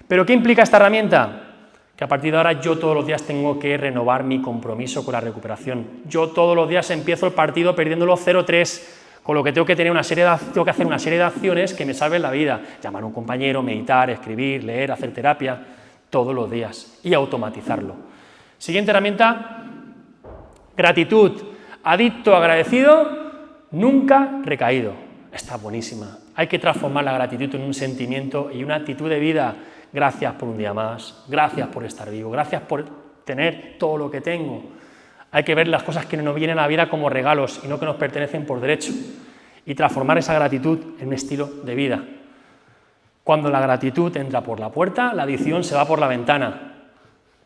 ¿Pero qué implica esta herramienta? Que a partir de ahora yo todos los días tengo que renovar mi compromiso con la recuperación. Yo todos los días empiezo el partido perdiéndolo 0-3, con lo que tengo que hacer una serie de acciones que me salven la vida. Llamar a un compañero, meditar, escribir, leer, hacer terapia, todos los días, y automatizarlo. Siguiente herramienta, gratitud. Adicto agradecido, nunca recaído. Está buenísima. Hay que transformar la gratitud en un sentimiento y una actitud de vida. Gracias por un día más, gracias por estar vivo, gracias por tener todo lo que tengo. Hay que ver las cosas que nos vienen a la vida como regalos y no que nos pertenecen por derecho, y transformar esa gratitud en un estilo de vida. Cuando la gratitud entra por la puerta, la adicción se va por la ventana.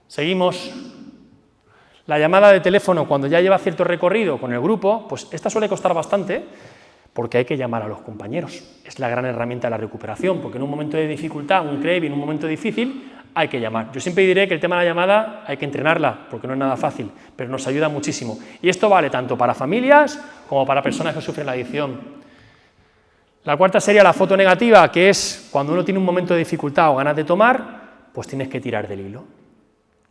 Seguimos. La llamada de teléfono, cuando ya lleva cierto recorrido con el grupo, pues esta suele costar bastante, porque hay que llamar a los compañeros. Es la gran herramienta de la recuperación, porque en un momento de dificultad, un craving, en un momento difícil, hay que llamar. Yo siempre diré que el tema de la llamada hay que entrenarla, porque no es nada fácil, pero nos ayuda muchísimo. Y esto vale tanto para familias como para personas que sufren la adicción. La cuarta sería la foto negativa, que es cuando uno tiene un momento de dificultad o ganas de tomar, pues tienes que tirar del hilo.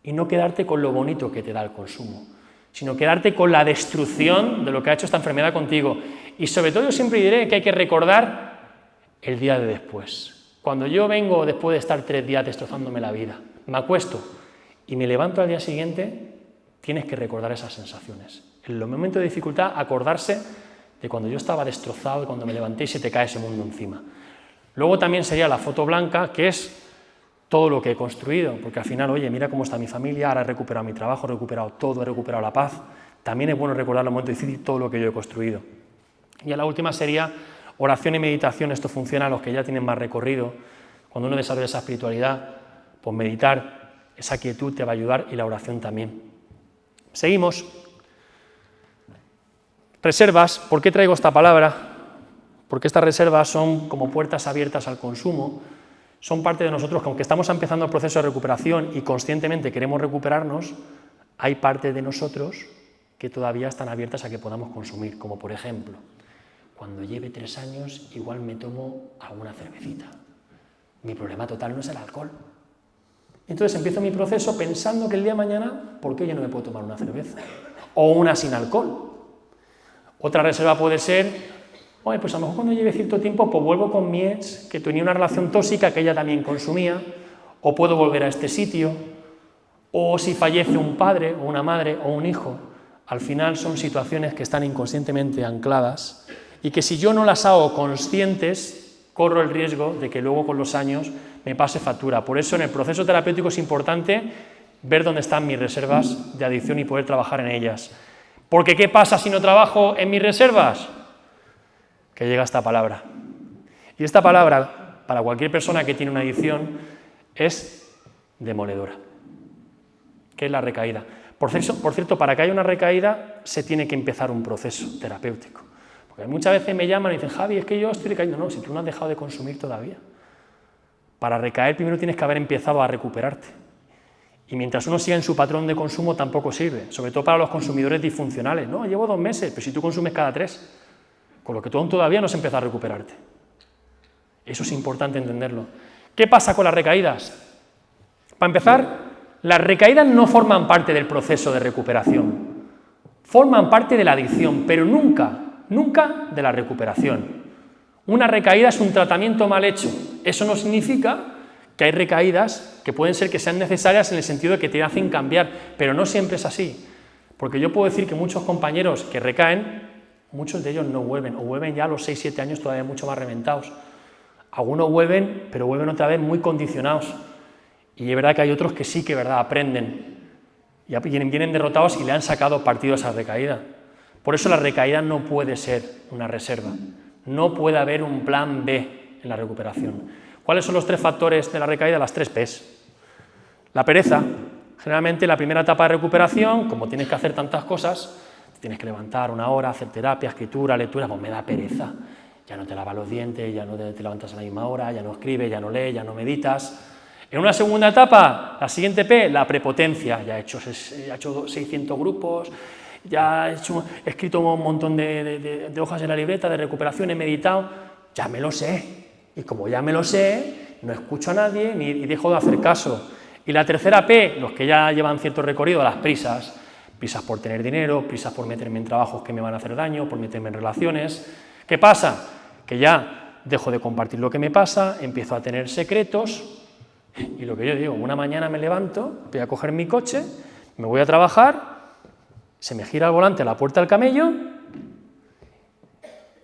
Y no quedarte con lo bonito que te da el consumo, sino quedarte con la destrucción de lo que ha hecho esta enfermedad contigo. Y sobre todo yo siempre diré que hay que recordar el día de después. Cuando yo vengo después de estar 3 días destrozándome la vida, me acuesto y me levanto al día siguiente, tienes que recordar esas sensaciones. En los momentos de dificultad, acordarse de cuando yo estaba destrozado, de cuando me levanté y se te cae ese mundo encima. Luego también sería la foto blanca, que es todo lo que he construido, porque al final, oye, mira cómo está mi familia, ahora he recuperado mi trabajo, he recuperado todo, he recuperado la paz. También es bueno recordar en los momentos difíciles todo lo que yo he construido. Y la última sería oración y meditación. Esto funciona a los que ya tienen más recorrido. Cuando uno desarrolla esa espiritualidad, pues meditar, esa quietud te va a ayudar y la oración también. Seguimos. Reservas. ¿Por qué traigo esta palabra? Porque estas reservas son como puertas abiertas al consumo. Son parte de nosotros que aunque estamos empezando el proceso de recuperación y conscientemente queremos recuperarnos, hay parte de nosotros que todavía están abiertas a que podamos consumir, como por ejemplo, cuando lleve 3 años igual me tomo alguna cervecita. Mi problema total no es el alcohol. Entonces empiezo mi proceso pensando que el día de mañana, ¿por qué yo no me puedo tomar una cerveza? O una sin alcohol. Otra reserva puede ser, oye, pues a lo mejor cuando lleve cierto tiempo, pues vuelvo con mi ex, que tenía una relación tóxica que ella también consumía, o puedo volver a este sitio, o si fallece un padre, o una madre, o un hijo. Al final son situaciones que están inconscientemente ancladas y que si yo no las hago conscientes, corro el riesgo de que luego con los años me pase factura. Por eso en el proceso terapéutico es importante ver dónde están mis reservas de adicción y poder trabajar en ellas. Porque ¿qué pasa si no trabajo en mis reservas? Que llega esta palabra. Y esta palabra, para cualquier persona que tiene una adicción, es demoledora. ¿Qué es la recaída? Por cierto, para que haya una recaída se tiene que empezar un proceso terapéutico. Porque muchas veces me llaman y dicen, Javi, es que yo estoy recayendo. No, si tú no has dejado de consumir todavía. Para recaer primero tienes que haber empezado a recuperarte. Y mientras uno siga en su patrón de consumo tampoco sirve, sobre todo para los consumidores disfuncionales. No, llevo 2 meses, pero si tú consumes cada 3, con lo que tú todavía no has empezado a recuperarte. Eso es importante entenderlo. ¿Qué pasa con las recaídas? Para empezar, las recaídas no forman parte del proceso de recuperación, forman parte de la adicción, pero nunca de la recuperación. Una recaída es un tratamiento mal hecho. Eso no significa que hay recaídas que pueden ser que sean necesarias en el sentido de que te hacen cambiar, pero no siempre es así. Porque yo puedo decir que muchos compañeros que recaen, muchos de ellos no vuelven, o vuelven ya a los 6-7 años todavía mucho más reventados. Algunos vuelven, pero vuelven otra vez muy condicionados. Y es verdad que hay otros que sí que aprenden, y vienen derrotados y le han sacado partido a esa recaída. Por eso la recaída no puede ser una reserva. No puede haber un plan B en la recuperación. ¿Cuáles son los 3 factores de la recaída? Las 3 P's. La pereza. Generalmente en la primera etapa de recuperación, como tienes que hacer tantas cosas, tienes que levantar 1 hora, hacer terapia, escritura, lectura, pues me da pereza. Ya no te lavas los dientes, ya no te levantas a la misma hora, ya no escribes, ya no lees, ya no meditas. En una segunda etapa, la siguiente P, la prepotencia. Ya he hecho 600 grupos, ya he escrito un montón de hojas en la libreta de recuperación, he meditado, ya me lo sé. Y como ya me lo sé, no escucho a nadie y dejo de hacer caso. Y la tercera P, los que ya llevan cierto recorrido, las prisas. Prisas por tener dinero, prisas por meterme en trabajos que me van a hacer daño, por meterme en relaciones. ¿Qué pasa? Que ya dejo de compartir lo que me pasa, empiezo a tener secretos. Y lo que yo digo, una mañana me levanto, voy a coger mi coche, me voy a trabajar, se me gira el volante a la puerta del camello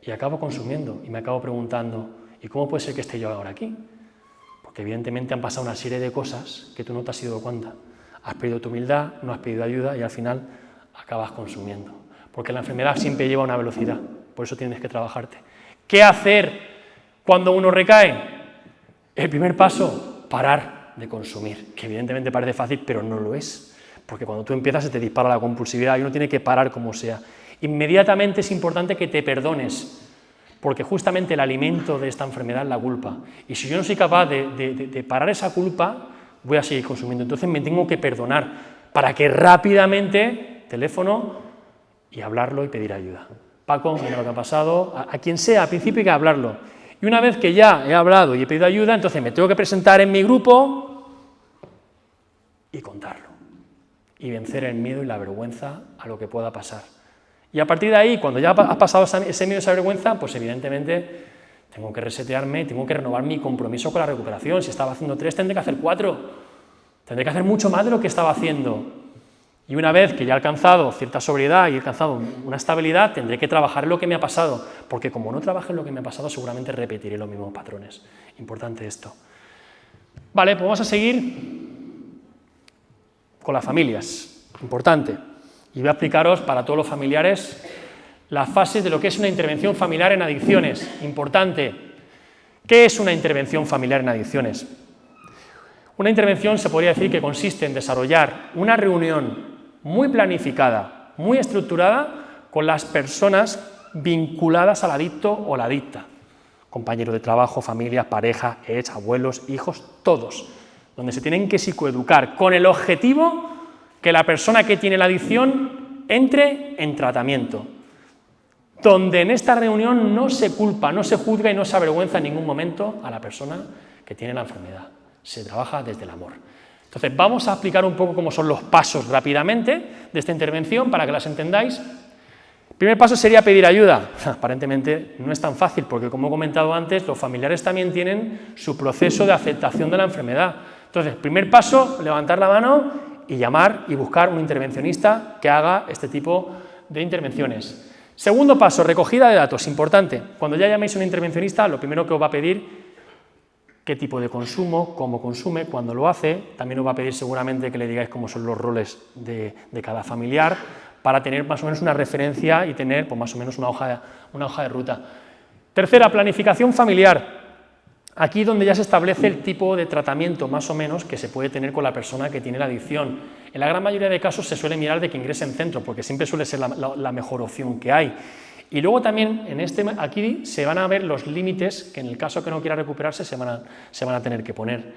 y acabo consumiendo. Y me acabo preguntando, ¿y cómo puede ser que esté yo ahora aquí? Porque evidentemente han pasado una serie de cosas que tú no te has dado cuenta. Has pedido tu humildad, no has pedido ayuda y al final acabas consumiendo. Porque la enfermedad siempre lleva una velocidad, por eso tienes que trabajarte. ¿Qué hacer cuando uno recae? El primer paso, parar de consumir, que evidentemente parece fácil, pero no lo es. Porque cuando tú empiezas se te dispara la compulsividad y uno tiene que parar como sea. Inmediatamente es importante que te perdones, porque justamente el alimento de esta enfermedad es la culpa. Y si yo no soy capaz de parar esa culpa, voy a seguir consumiendo. Entonces me tengo que perdonar para que rápidamente, teléfono, y hablarlo y pedir ayuda. Paco, mira lo que ha pasado, a quien sea, al principio hay que hablarlo. Y una vez que ya he hablado y he pedido ayuda, entonces me tengo que presentar en mi grupo y contarlo. Y vencer el miedo y la vergüenza a lo que pueda pasar. Y a partir de ahí, cuando ya has pasado ese miedo y esa vergüenza, pues evidentemente tengo que resetearme, tengo que renovar mi compromiso con la recuperación. Si estaba haciendo 3, tendré que hacer 4. Tendré que hacer mucho más de lo que estaba haciendo. Y una vez que ya he alcanzado cierta sobriedad y he alcanzado una estabilidad, tendré que trabajar en lo que me ha pasado, porque como no trabaje en lo que me ha pasado, seguramente repetiré los mismos patrones. Importante esto. Vale, pues vamos a seguir con las familias, importante. Y voy a explicaros para todos los familiares las fases de lo que es una intervención familiar en adicciones, importante. ¿Qué es una intervención familiar en adicciones? Una intervención se podría decir que consiste en desarrollar una reunión muy planificada, muy estructurada con las personas vinculadas al adicto o la adicta, compañeros de trabajo, familias, parejas, abuelos, hijos, todos, donde se tienen que psicoeducar con el objetivo que la persona que tiene la adicción entre en tratamiento, donde en esta reunión no se culpa, no se juzga y no se avergüenza en ningún momento a la persona que tiene la enfermedad. Se trabaja desde el amor. Entonces, vamos a explicar un poco cómo son los pasos rápidamente de esta intervención para que las entendáis. El primer paso sería pedir ayuda. Aparentemente no es tan fácil porque, como he comentado antes, los familiares también tienen su proceso de aceptación de la enfermedad. Entonces, primer paso, levantar la mano y llamar y buscar un intervencionista que haga este tipo de intervenciones. Segundo paso, recogida de datos, importante. Cuando ya llaméis a un intervencionista, lo primero que os va a pedir qué tipo de consumo, cómo consume, cuándo lo hace. También os va a pedir seguramente que le digáis cómo son los roles de cada familiar para tener más o menos una referencia y tener pues, más o menos una hoja de ruta. Tercera, planificación familiar. Aquí donde ya se establece el tipo de tratamiento más o menos que se puede tener con la persona que tiene la adicción. En la gran mayoría de casos se suele mirar de que ingrese en centro porque siempre suele ser la mejor opción que hay. Y luego también aquí se van a ver los límites que en el caso que no quiera recuperarse se van a tener que poner.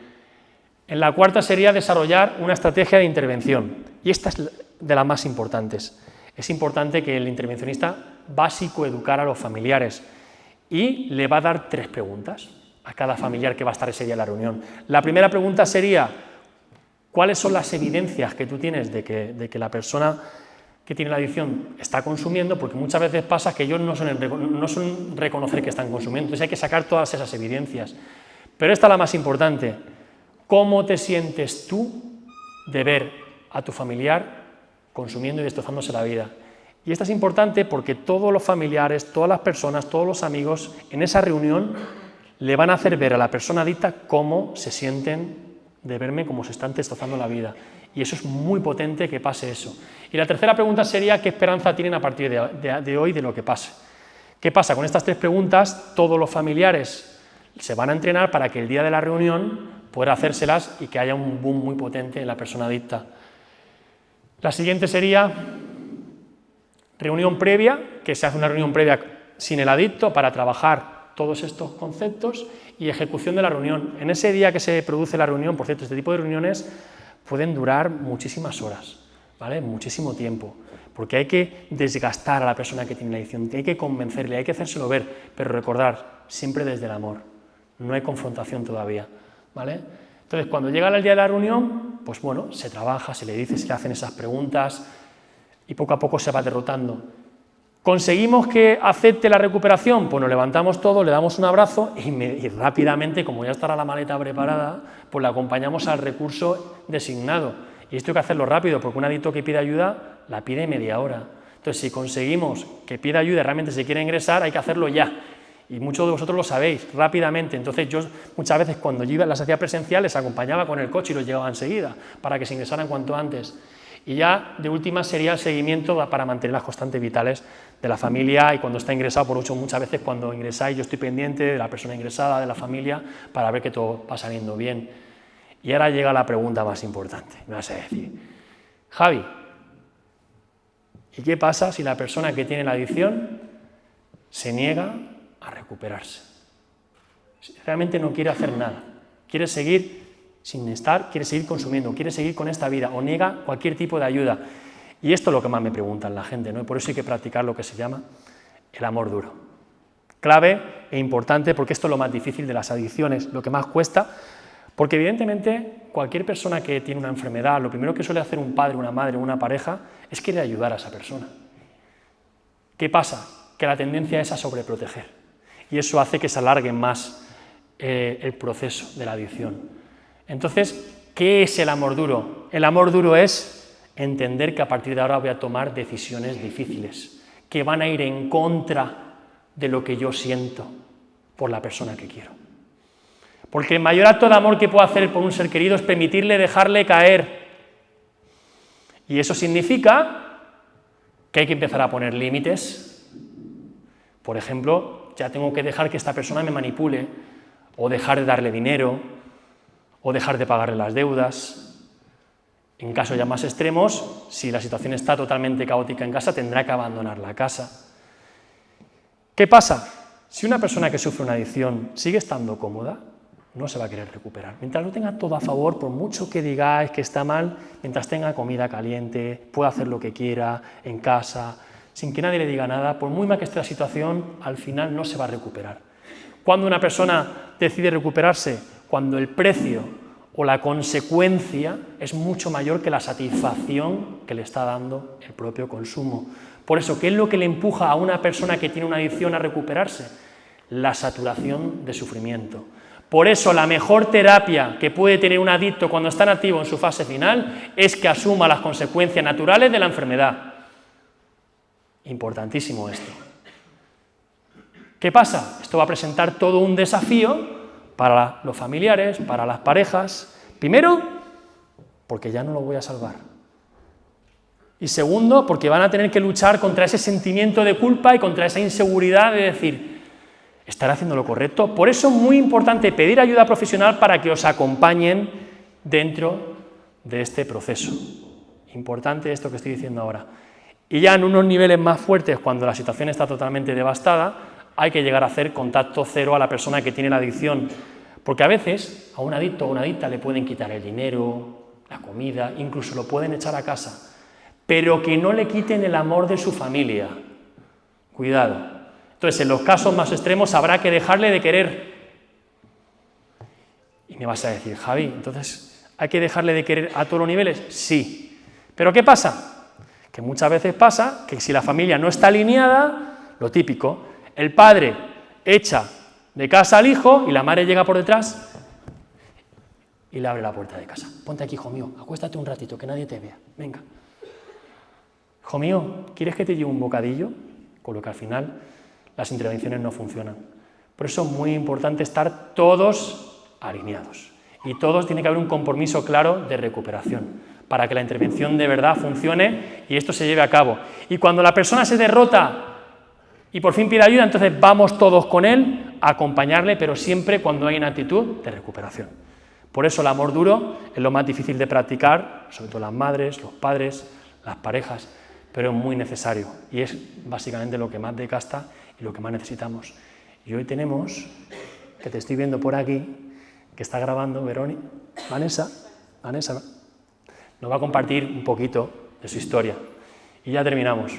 En la cuarta sería desarrollar una estrategia de intervención y esta es de las más importantes. Es importante que el intervencionista va a psicoeducar a los familiares y le va a dar 3 preguntas a cada familiar que va a estar ese día en la reunión. La primera pregunta sería ¿cuáles son las evidencias que tú tienes de que la persona que tiene la adicción está consumiendo? Porque muchas veces pasa que ellos no son reconocer que están consumiendo, entonces hay que sacar todas esas evidencias. Pero esta es la más importante. ¿Cómo te sientes tú de ver a tu familiar consumiendo y destrozándose la vida? Y esta es importante porque todos los familiares, todas las personas, todos los amigos en esa reunión le van a hacer ver a la persona adicta cómo se sienten de verme, cómo se están destrozando la vida. Y eso es muy potente que pase eso. Y la tercera pregunta sería ¿qué esperanza tienen a partir de hoy de lo que pase? ¿Qué pasa? Con estas 3 preguntas todos los familiares se van a entrenar para que el día de la reunión pueda hacérselas y que haya un boom muy potente en la persona adicta. La siguiente sería reunión previa, que se hace una reunión previa sin el adicto para trabajar todos estos conceptos y ejecución de la reunión. En ese día que se produce la reunión, por cierto, este tipo de reuniones pueden durar muchísimas horas, ¿vale? Muchísimo tiempo, porque hay que desgastar a la persona que tiene la adicción, hay que convencerle, hay que hacérselo ver, pero recordar, siempre desde el amor, no hay confrontación todavía, ¿vale? Entonces, cuando llega el día de la reunión, pues bueno, se trabaja, se le dice, se le hacen esas preguntas y poco a poco se va derrotando. ¿Conseguimos que acepte la recuperación? Pues nos levantamos todos, le damos un abrazo y rápidamente, como ya estará la maleta preparada, pues la acompañamos al recurso designado. Y esto hay que hacerlo rápido, porque un adicto que pide ayuda, la pide media hora. Entonces, si conseguimos que pida ayuda y realmente se quiere ingresar, hay que hacerlo ya. Y muchos de vosotros lo sabéis, rápidamente. Entonces, yo muchas veces cuando yo las hacía presenciales, acompañaba con el coche y los llevaba enseguida, para que se ingresaran cuanto antes. Y ya, de última, sería el seguimiento para mantener las constantes vitales de la familia y cuando está ingresado, por mucho, muchas veces cuando ingresáis yo estoy pendiente de la persona ingresada, de la familia, para ver que todo va saliendo bien. Y ahora llega la pregunta más importante. Me vas a decir, Javi, ¿y qué pasa si la persona que tiene la adicción se niega a recuperarse? Realmente no quiere hacer nada, quiere seguir sin estar, quiere seguir consumiendo, quiere seguir con esta vida o niega cualquier tipo de ayuda. Y esto es lo que más me preguntan la gente, ¿no? Y por eso hay que practicar lo que se llama el amor duro. Clave e importante porque esto es lo más difícil de las adicciones, lo que más cuesta, porque evidentemente cualquier persona que tiene una enfermedad, lo primero que suele hacer un padre, una madre o una pareja es querer ayudar a esa persona. ¿Qué pasa? Que la tendencia es a sobreproteger y eso hace que se alargue más el proceso de la adicción. Entonces, ¿qué es el amor duro? El amor duro es entender que a partir de ahora voy a tomar decisiones difíciles, que van a ir en contra de lo que yo siento por la persona que quiero. Porque el mayor acto de amor que puedo hacer por un ser querido es permitirle dejarle caer. Y eso significa que hay que empezar a poner límites. Por ejemplo, ya tengo que dejar que esta persona me manipule, o dejar de darle dinero, o dejar de pagarle las deudas. En casos ya más extremos, si la situación está totalmente caótica en casa, tendrá que abandonar la casa. ¿Qué pasa? Si una persona que sufre una adicción sigue estando cómoda, no se va a querer recuperar. Mientras no tenga todo a favor, por mucho que digáis que está mal, mientras tenga comida caliente, pueda hacer lo que quiera en casa, sin que nadie le diga nada, por muy mal que esté la situación, al final no se va a recuperar. Cuando una persona decide recuperarse, cuando el precio o la consecuencia es mucho mayor que la satisfacción que le está dando el propio consumo. Por eso, ¿qué es lo que le empuja a una persona que tiene una adicción a recuperarse? La saturación de sufrimiento. Por eso, la mejor terapia que puede tener un adicto cuando está en activo en su fase final es que asuma las consecuencias naturales de la enfermedad. Importantísimo esto. ¿Qué pasa? Esto va a presentar todo un desafío para los familiares, para las parejas. Primero, porque ya no lo voy a salvar. Y segundo, porque van a tener que luchar contra ese sentimiento de culpa y contra esa inseguridad de decir, ¿estaré haciendo lo correcto? Por eso es muy importante pedir ayuda profesional para que os acompañen dentro de este proceso. Importante esto que estoy diciendo ahora. Y ya en unos niveles más fuertes, cuando la situación está totalmente devastada, hay que llegar a hacer contacto cero a la persona que tiene la adicción. Porque a veces a un adicto o una adicta le pueden quitar el dinero, la comida, incluso lo pueden echar a casa. Pero que no le quiten el amor de su familia. Cuidado. Entonces, en los casos más extremos habrá que dejarle de querer. Y me vas a decir, Javi, entonces, ¿hay que dejarle de querer a todos los niveles? Sí. ¿Pero qué pasa? Que muchas veces pasa que si la familia no está alineada, lo típico, el padre echa de casa al hijo y la madre llega por detrás y le abre la puerta de casa. Ponte aquí, hijo mío, acuéstate un ratito, que nadie te vea. Venga. Hijo mío, ¿quieres que te lleve un bocadillo? Con lo que al final las intervenciones no funcionan. Por eso es muy importante estar todos alineados. Y todos tiene que haber un compromiso claro de recuperación, para que la intervención de verdad funcione y esto se lleve a cabo. Y cuando la persona se derrota y por fin pide ayuda, entonces vamos todos con él a acompañarle, pero siempre cuando hay una actitud de recuperación. Por eso el amor duro es lo más difícil de practicar, sobre todo las madres, los padres, las parejas, pero es muy necesario y es básicamente lo que más desgasta y lo que más necesitamos. Y hoy tenemos, que te estoy viendo por aquí, que está grabando Vanessa, nos va a compartir un poquito de su historia. Y ya terminamos,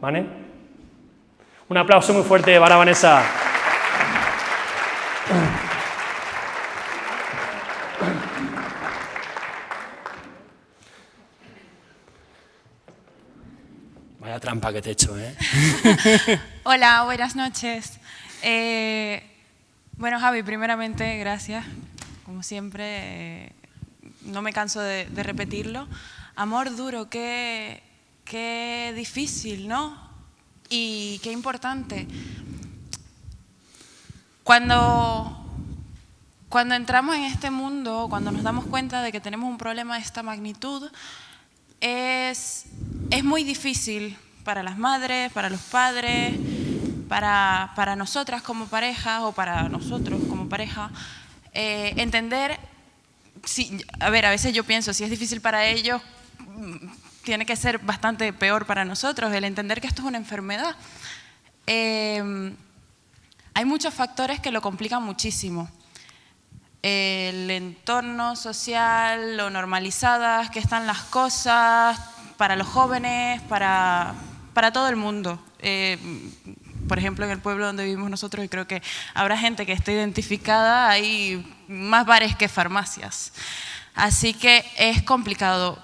¿vale? Un aplauso muy fuerte para Vanessa. Vaya trampa que te he hecho, ¿eh? Hola, buenas noches. Bueno, Javi, primeramente, gracias. Como siempre, no me canso de repetirlo. Amor duro, qué difícil, ¿no? Y qué importante. Cuando entramos en este mundo, cuando nos damos cuenta de que tenemos un problema de esta magnitud, es muy difícil para las madres, para los padres, para nosotras como pareja o para nosotros como pareja, entender, a veces yo pienso, si es difícil para ellos, tiene que ser bastante peor para nosotros, el entender que esto es una enfermedad. Hay muchos factores que lo complican muchísimo. El entorno social, lo normalizadas que están las cosas para los jóvenes, para todo el mundo. Por ejemplo, en el pueblo donde vivimos nosotros, y creo que habrá gente que esté identificada, hay más bares que farmacias. Así que es complicado.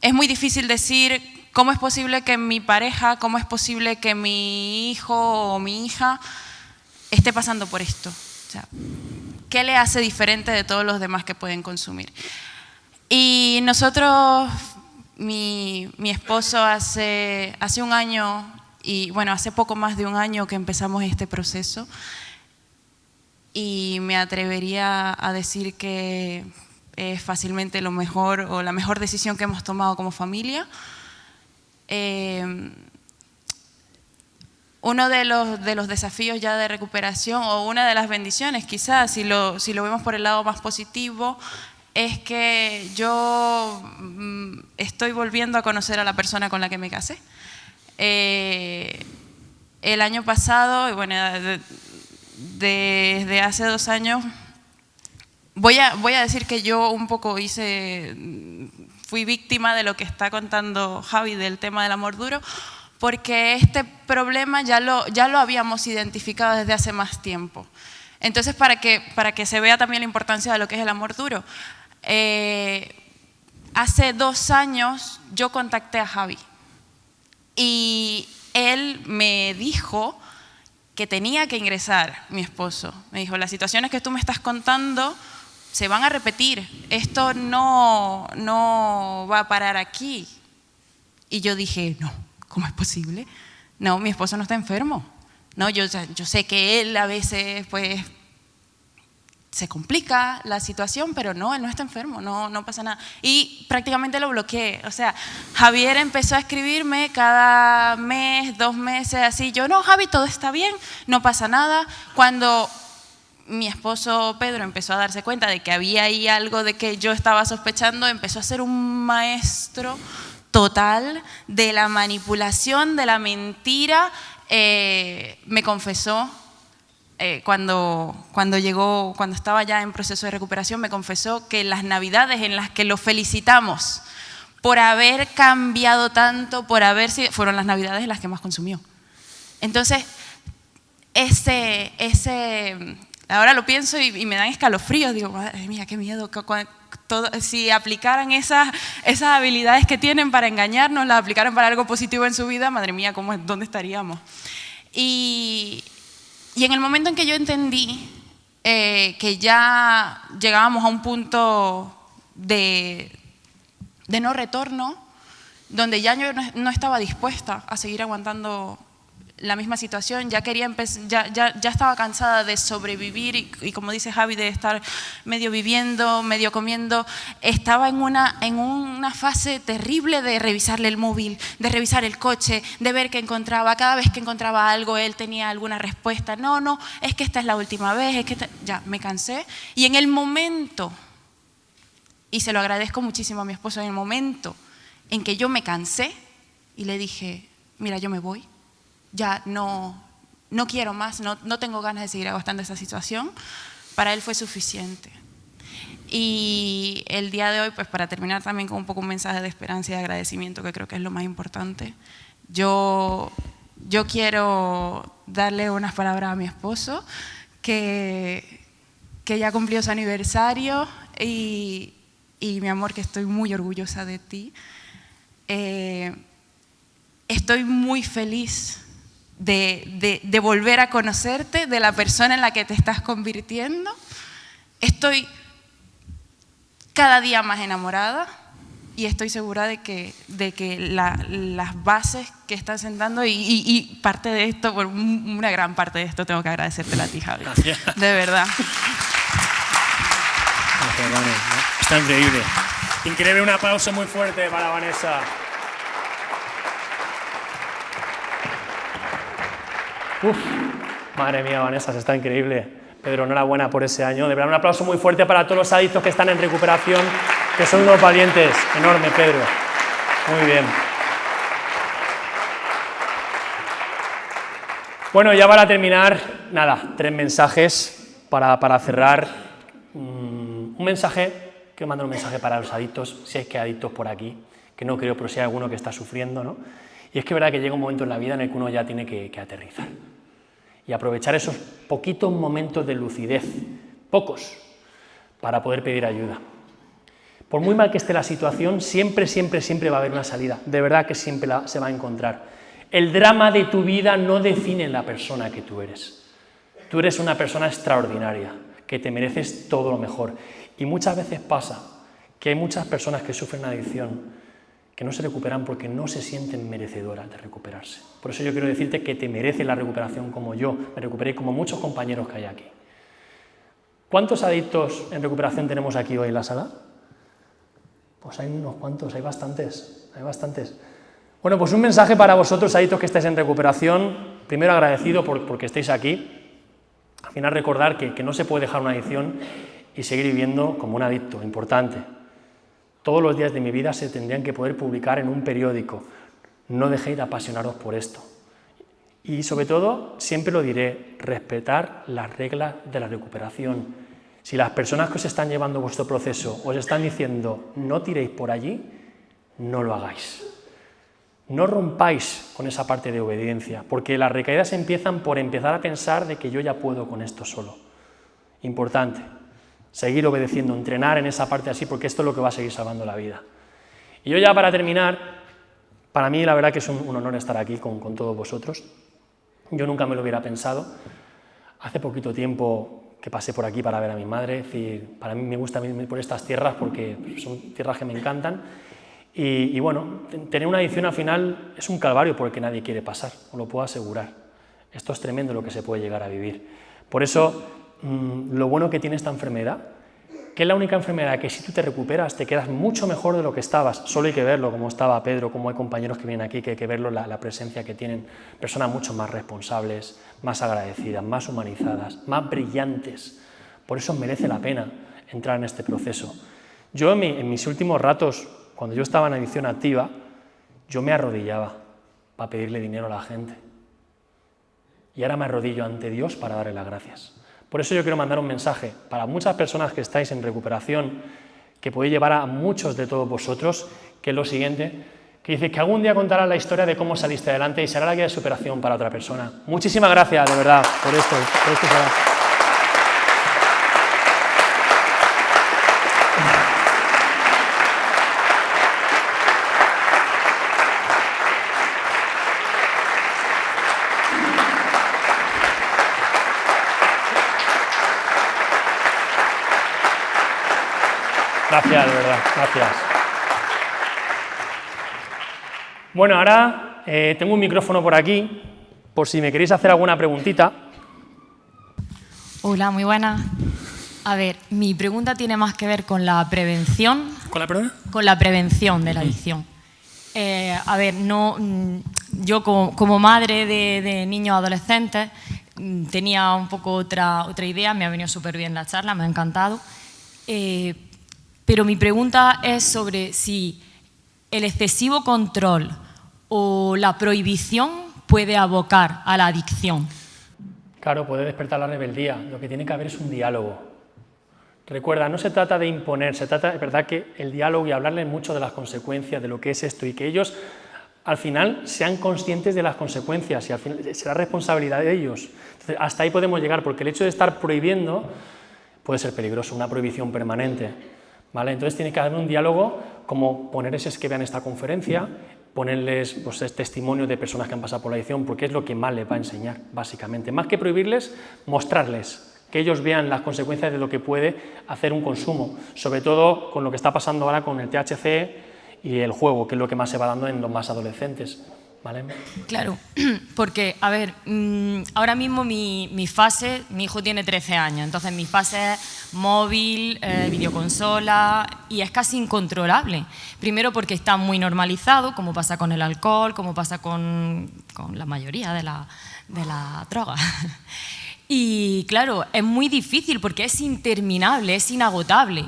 Es muy difícil decir cómo es posible que mi pareja, cómo es posible que mi hijo o mi hija esté pasando por esto. O sea, ¿qué le hace diferente de todos los demás que pueden consumir? Y nosotros, mi esposo hace un año, y bueno, hace poco más de un año que empezamos este proceso, y me atrevería a decir que es fácilmente lo mejor o la mejor decisión que hemos tomado como familia. Uno de los desafíos ya de recuperación, o una de las bendiciones quizás, si lo vemos por el lado más positivo, es que yo estoy volviendo a conocer a la persona con la que me casé. El año pasado, y bueno, desde hace 2 años, voy a decir que yo un poco fui víctima de lo que está contando Javi del tema del amor duro, porque este problema ya lo habíamos identificado desde hace más tiempo. Entonces, para que se vea también la importancia de lo que es el amor duro, hace 2 años yo contacté a Javi y él me dijo que tenía que ingresar, mi esposo. Me dijo, las situaciones que tú me estás contando se van a repetir, esto no va a parar aquí. Y yo dije, no, ¿cómo es posible? No, mi esposo no está enfermo. No, yo sé que él a veces pues se complica la situación, pero no, él no está enfermo, no pasa nada. Y prácticamente lo bloqueé. O sea, Javier empezó a escribirme cada mes, 2 meses, así. Yo, no, Javi, todo está bien, no pasa nada. Cuando mi esposo Pedro empezó a darse cuenta de que había ahí algo de que yo estaba sospechando, empezó a ser un maestro total de la manipulación, de la mentira. Me confesó, cuando estaba ya en proceso de recuperación, me confesó que las navidades en las que lo felicitamos por haber cambiado tanto, fueron las navidades en las que más consumió. Entonces, ahora lo pienso y me dan escalofríos, digo, madre mía, qué miedo, si aplicaran esas habilidades que tienen para engañarnos, las aplicaran para algo positivo en su vida, madre mía, ¿dónde estaríamos? Y en el momento en que yo entendí que ya llegábamos a un punto de no retorno, donde ya yo no estaba dispuesta a seguir aguantando la misma situación, ya estaba cansada de sobrevivir y como dice Javi, de estar medio viviendo, medio comiendo. Estaba en una fase terrible de revisarle el móvil, de revisar el coche, de ver qué encontraba. Cada vez que encontraba algo, él tenía alguna respuesta. No, es que esta es la última vez, ya me cansé. Y en el momento, y se lo agradezco muchísimo a mi esposo, en el momento en que yo me cansé y le dije, mira, yo me voy, ya no quiero más, no tengo ganas de seguir aguantando esa situación, para él fue suficiente. Y el día de hoy, pues para terminar también con un poco un mensaje de esperanza y de agradecimiento, que creo que es lo más importante, yo quiero darle unas palabras a mi esposo, que ya cumplió su aniversario y mi amor, que estoy muy orgullosa de ti. Estoy muy feliz de volver a conocerte, de la persona en la que te estás convirtiendo. Estoy cada día más enamorada y estoy segura de que las bases que estás sentando y parte de esto, una gran parte de esto, tengo que agradecértela a ti, Javi. Gracias. De verdad. Gracias, Vane. Está increíble. Increíble, un aplauso muy fuerte para Vanessa. Madre mía, Vanessa, está increíble. Pedro, enhorabuena por ese año. De verdad, un aplauso muy fuerte para todos los adictos que están en recuperación, que son unos valientes. Enorme, Pedro. Muy bien. Bueno, ya para terminar, nada, 3 mensajes para cerrar. Un mensaje, quiero mandar un mensaje para los adictos, si es que hay adictos por aquí, que no creo, pero si hay alguno que está sufriendo, ¿no? Y es que es verdad que llega un momento en la vida en el que uno ya tiene que aterrizar y aprovechar esos poquitos momentos de lucidez, pocos, para poder pedir ayuda. Por muy mal que esté la situación, siempre va a haber una salida, de verdad que siempre se va a encontrar. El drama de tu vida no define la persona que tú eres. Tú eres una persona extraordinaria, que te mereces todo lo mejor. Y muchas veces pasa que hay muchas personas que sufren adicción que no se recuperan porque no se sienten merecedoras de recuperarse. Por eso yo quiero decirte que te mereces la recuperación como yo me recuperé, como muchos compañeros que hay aquí. ¿Cuántos adictos en recuperación tenemos aquí hoy en la sala? Pues hay unos cuantos, hay bastantes, hay bastantes. Bueno, pues un mensaje para vosotros, adictos que estáis en recuperación. Primero agradecido porque estéis aquí. Al final recordar que no se puede dejar una adicción y seguir viviendo como un adicto, importante. Todos los días de mi vida se tendrían que poder publicar en un periódico. No dejéis de apasionaros por esto. Y sobre todo, siempre lo diré, respetar las reglas de la recuperación. Si las personas que os están llevando vuestro proceso os están diciendo no tiréis por allí, no lo hagáis. No rompáis con esa parte de obediencia, porque las recaídas empiezan por empezar a pensar de que yo ya puedo con esto solo. Importante, seguir obedeciendo, entrenar en esa parte así, porque esto es lo que va a seguir salvando la vida. Y yo ya para terminar, para mí la verdad que es un honor estar aquí con todos vosotros. Yo nunca me lo hubiera pensado. Hace poquito tiempo que pasé por aquí para ver a mi madre, es decir, para mí me gusta venir por estas tierras porque son tierras que me encantan. Y bueno, tener una adicción al final es un calvario por el que nadie quiere pasar, os lo puedo asegurar. Esto es tremendo lo que se puede llegar a vivir. Por eso, lo bueno que tiene esta enfermedad, que es la única enfermedad que si tú te recuperas te quedas mucho mejor de lo que estabas. Solo hay que verlo, como estaba Pedro, como hay compañeros que vienen aquí, que hay que verlo, la presencia que tienen, personas mucho más responsables, más agradecidas, más humanizadas, más brillantes. Por eso merece la pena entrar en este proceso. Yo en mis últimos ratos, cuando yo estaba en adicción activa, yo me arrodillaba para pedirle dinero a la gente. Y ahora me arrodillo ante Dios para darle las gracias. Por eso yo quiero mandar un mensaje para muchas personas que estáis en recuperación, que puede llevar a muchos de todos vosotros, que es lo siguiente, que dice que algún día contarás la historia de cómo saliste adelante y será la guía de superación para otra persona. Muchísimas gracias, de verdad, por esto. Gracias, de verdad, gracias. Bueno, ahora tengo un micrófono por aquí, por si me queréis hacer alguna preguntita. Hola, muy buenas. A ver, mi pregunta tiene más que ver con la prevención. ¿Con la perdona? Con la prevención de la adicción. A ver, yo como madre de niños adolescentes tenía un poco otra idea, me ha venido súper bien la charla, me ha encantado. Pero mi pregunta es sobre si el excesivo control o la prohibición puede abocar a la adicción. Claro, puede despertar la rebeldía. Lo que tiene que haber es un diálogo. Recuerda, no se trata de imponer, se trata, es verdad, que el diálogo y hablarles mucho de las consecuencias, de lo que es esto, y que ellos al final sean conscientes de las consecuencias y al final será responsabilidad de ellos. Entonces, hasta ahí podemos llegar, porque el hecho de estar prohibiendo puede ser peligroso, una prohibición permanente. ¿Vale? Entonces tiene que haber un diálogo, como ponerles que vean esta conferencia, ponerles pues, testimonio de personas que han pasado por la adicción, porque es lo que más les va a enseñar, básicamente. Más que prohibirles, mostrarles, que ellos vean las consecuencias de lo que puede hacer un consumo, sobre todo con lo que está pasando ahora con el THC y el juego, que es lo que más se va dando en los más adolescentes. ¿Vale? Claro, porque, a ver, ahora mismo mi fase, mi hijo tiene 13 años, entonces mi fase es móvil, videoconsola, y es casi incontrolable. Primero porque está muy normalizado, como pasa con el alcohol, como pasa con la mayoría de la droga. Y claro, es muy difícil porque es interminable, es inagotable.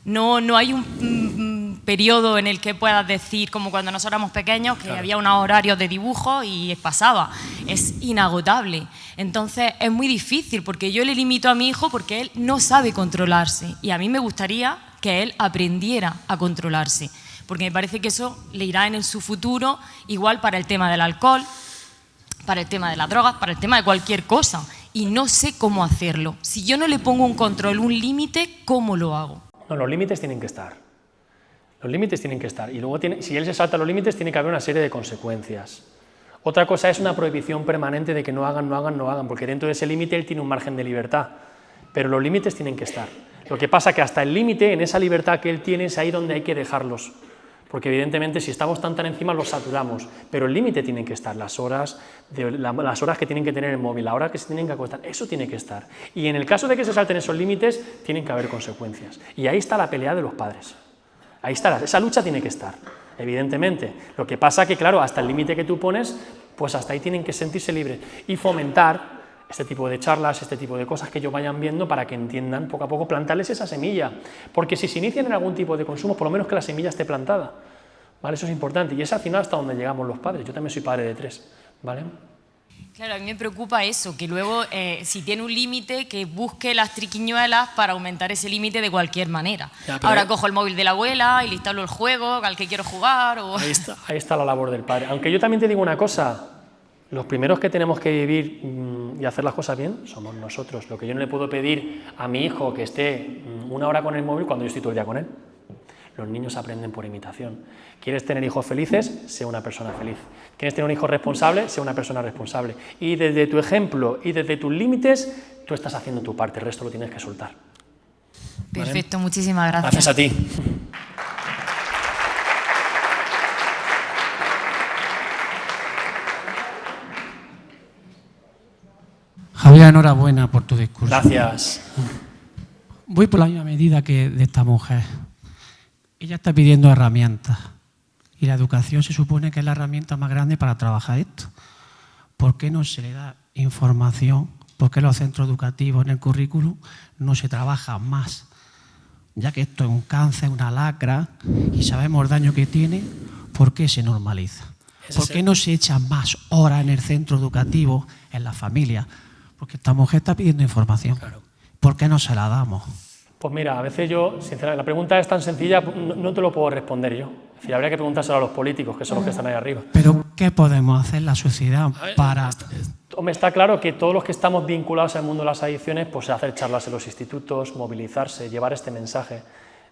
No hay un periodo en el que puedas decir, como cuando nosotros éramos pequeños, que había unos horarios de dibujo y pasaba. Es inagotable. Entonces es muy difícil porque yo le limito a mi hijo porque él no sabe controlarse y a mí me gustaría que él aprendiera a controlarse, porque me parece que eso le irá en su futuro igual para el tema del alcohol, para el tema de las drogas, para el tema de cualquier cosa, y no sé cómo hacerlo. Si yo no le pongo un control, un límite, ¿cómo lo hago? No, los límites tienen que estar. Los límites tienen que estar. Y luego, si él se salta los límites, tiene que haber una serie de consecuencias. Otra cosa es una prohibición permanente de que no hagan, porque dentro de ese límite él tiene un margen de libertad. Pero los límites tienen que estar. Lo que pasa es que hasta el límite, en esa libertad que él tiene, es ahí donde hay que dejarlos. porque evidentemente si estamos tan encima los saturamos, pero el límite tiene que estar, las horas que tienen que tener el móvil, la hora que se tienen que acostar, eso tiene que estar. Y en el caso de que se salten esos límites, tienen que haber consecuencias. Y ahí está la pelea de los padres. Ahí está, esa lucha tiene que estar, evidentemente. Lo que pasa que, claro, hasta el límite que tú pones, pues hasta ahí tienen que sentirse libres y fomentar este tipo de charlas, este tipo de cosas que ellos vayan viendo para que entiendan poco a poco, plantarles esa semilla, porque si se inician en algún tipo de consumo, por lo menos que la semilla esté plantada, ¿vale? Eso es importante y es al final hasta donde llegamos los padres. Yo también soy padre de 3, ¿vale? Claro, a mí me preocupa eso, que luego si tiene un límite, que busque las triquiñuelas para aumentar ese límite de cualquier manera. Ya, ahora cojo el móvil de la abuela y le instalo el juego al que quiero jugar. O... Ahí está la labor del padre. Aunque yo también te digo una cosa, los primeros que tenemos que vivir y hacer las cosas bien somos nosotros. Lo que yo no le puedo pedir a mi hijo que esté 1 hora con el móvil cuando yo estoy todo el día con él. Los niños aprenden por imitación. ¿Quieres tener hijos felices? Sé una persona feliz. ¿Quieres tener un hijo responsable? Sé una persona responsable. Y desde tu ejemplo y desde tus límites, tú estás haciendo tu parte, el resto lo tienes que soltar. Perfecto, ¿vale? Muchísimas gracias. Gracias a ti. Javier, enhorabuena por tu discurso. Gracias. Voy por la misma medida que de esta mujer. Ella está pidiendo herramientas y la educación se supone que es la herramienta más grande para trabajar esto. ¿Por qué no se le da información? ¿Por qué en los centros educativos, en el currículum, no se trabaja más? Ya que esto es un cáncer, una lacra y sabemos el daño que tiene, ¿por qué se normaliza? ¿Por qué no se echan más horas en el centro educativo, en la familia? Porque esta mujer está pidiendo información. Claro. ¿Por qué no se la damos? Pues mira, a veces yo, sinceramente, la pregunta es tan sencilla, no te lo puedo responder yo. Es decir, habría que preguntárselo a los políticos, que son los que están ahí arriba. Pero, ¿qué podemos hacer la sociedad para...? Hombre, está claro que todos los que estamos vinculados al mundo de las adicciones, pues hacer charlas en los institutos, movilizarse, llevar este mensaje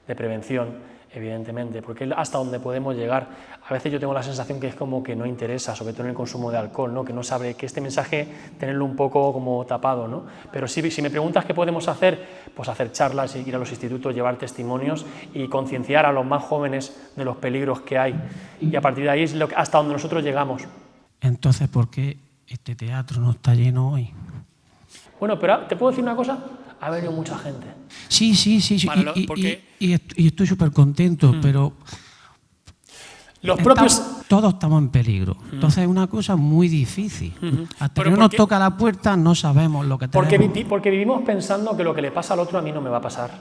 de prevención, evidentemente, porque es hasta donde podemos llegar. A veces yo tengo la sensación que es como que no interesa, sobre todo en el consumo de alcohol, ¿no? Que no sabe, que este mensaje tenerlo un poco como tapado, ¿no? Pero si me preguntas qué podemos hacer, pues hacer charlas, ir a los institutos, llevar testimonios y concienciar a los más jóvenes de los peligros que hay. Y a partir de ahí es hasta donde nosotros llegamos. Entonces, ¿por qué este teatro no está lleno hoy? Bueno, pero ¿te puedo decir una cosa? Ha venido mucha gente. Sí. Y estoy súper contento, pero todos estamos en peligro. Entonces es una cosa muy difícil. Hasta que no nos toca la puerta no sabemos lo que tenemos. Porque vivimos pensando que lo que le pasa al otro a mí no me va a pasar.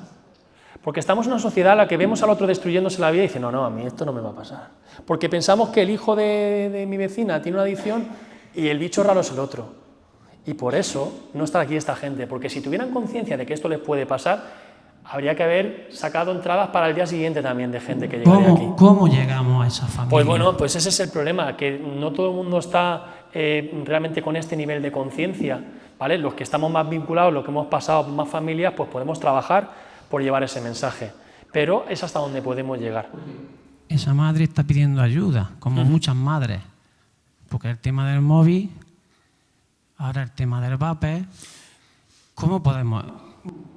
Porque estamos en una sociedad en la que vemos al otro destruyéndose la vida y dice, no, a mí esto no me va a pasar. Porque pensamos que el hijo de mi vecina tiene una adicción y el bicho raro es el otro. Y por eso no está aquí esta gente, porque si tuvieran conciencia de que esto les puede pasar, habría que haber sacado entradas para el día siguiente también de gente que llegaría aquí. ¿Cómo llegamos a esa familia? Pues bueno, pues ese es el problema, que no todo el mundo está realmente con este nivel de conciencia, ¿vale? Los que estamos más vinculados, los que hemos pasado por más familias, pues podemos trabajar por llevar ese mensaje, pero es hasta donde podemos llegar. Esa madre está pidiendo ayuda, como muchas madres, porque el tema del móvil... Ahora el tema del vape, ¿cómo podemos...?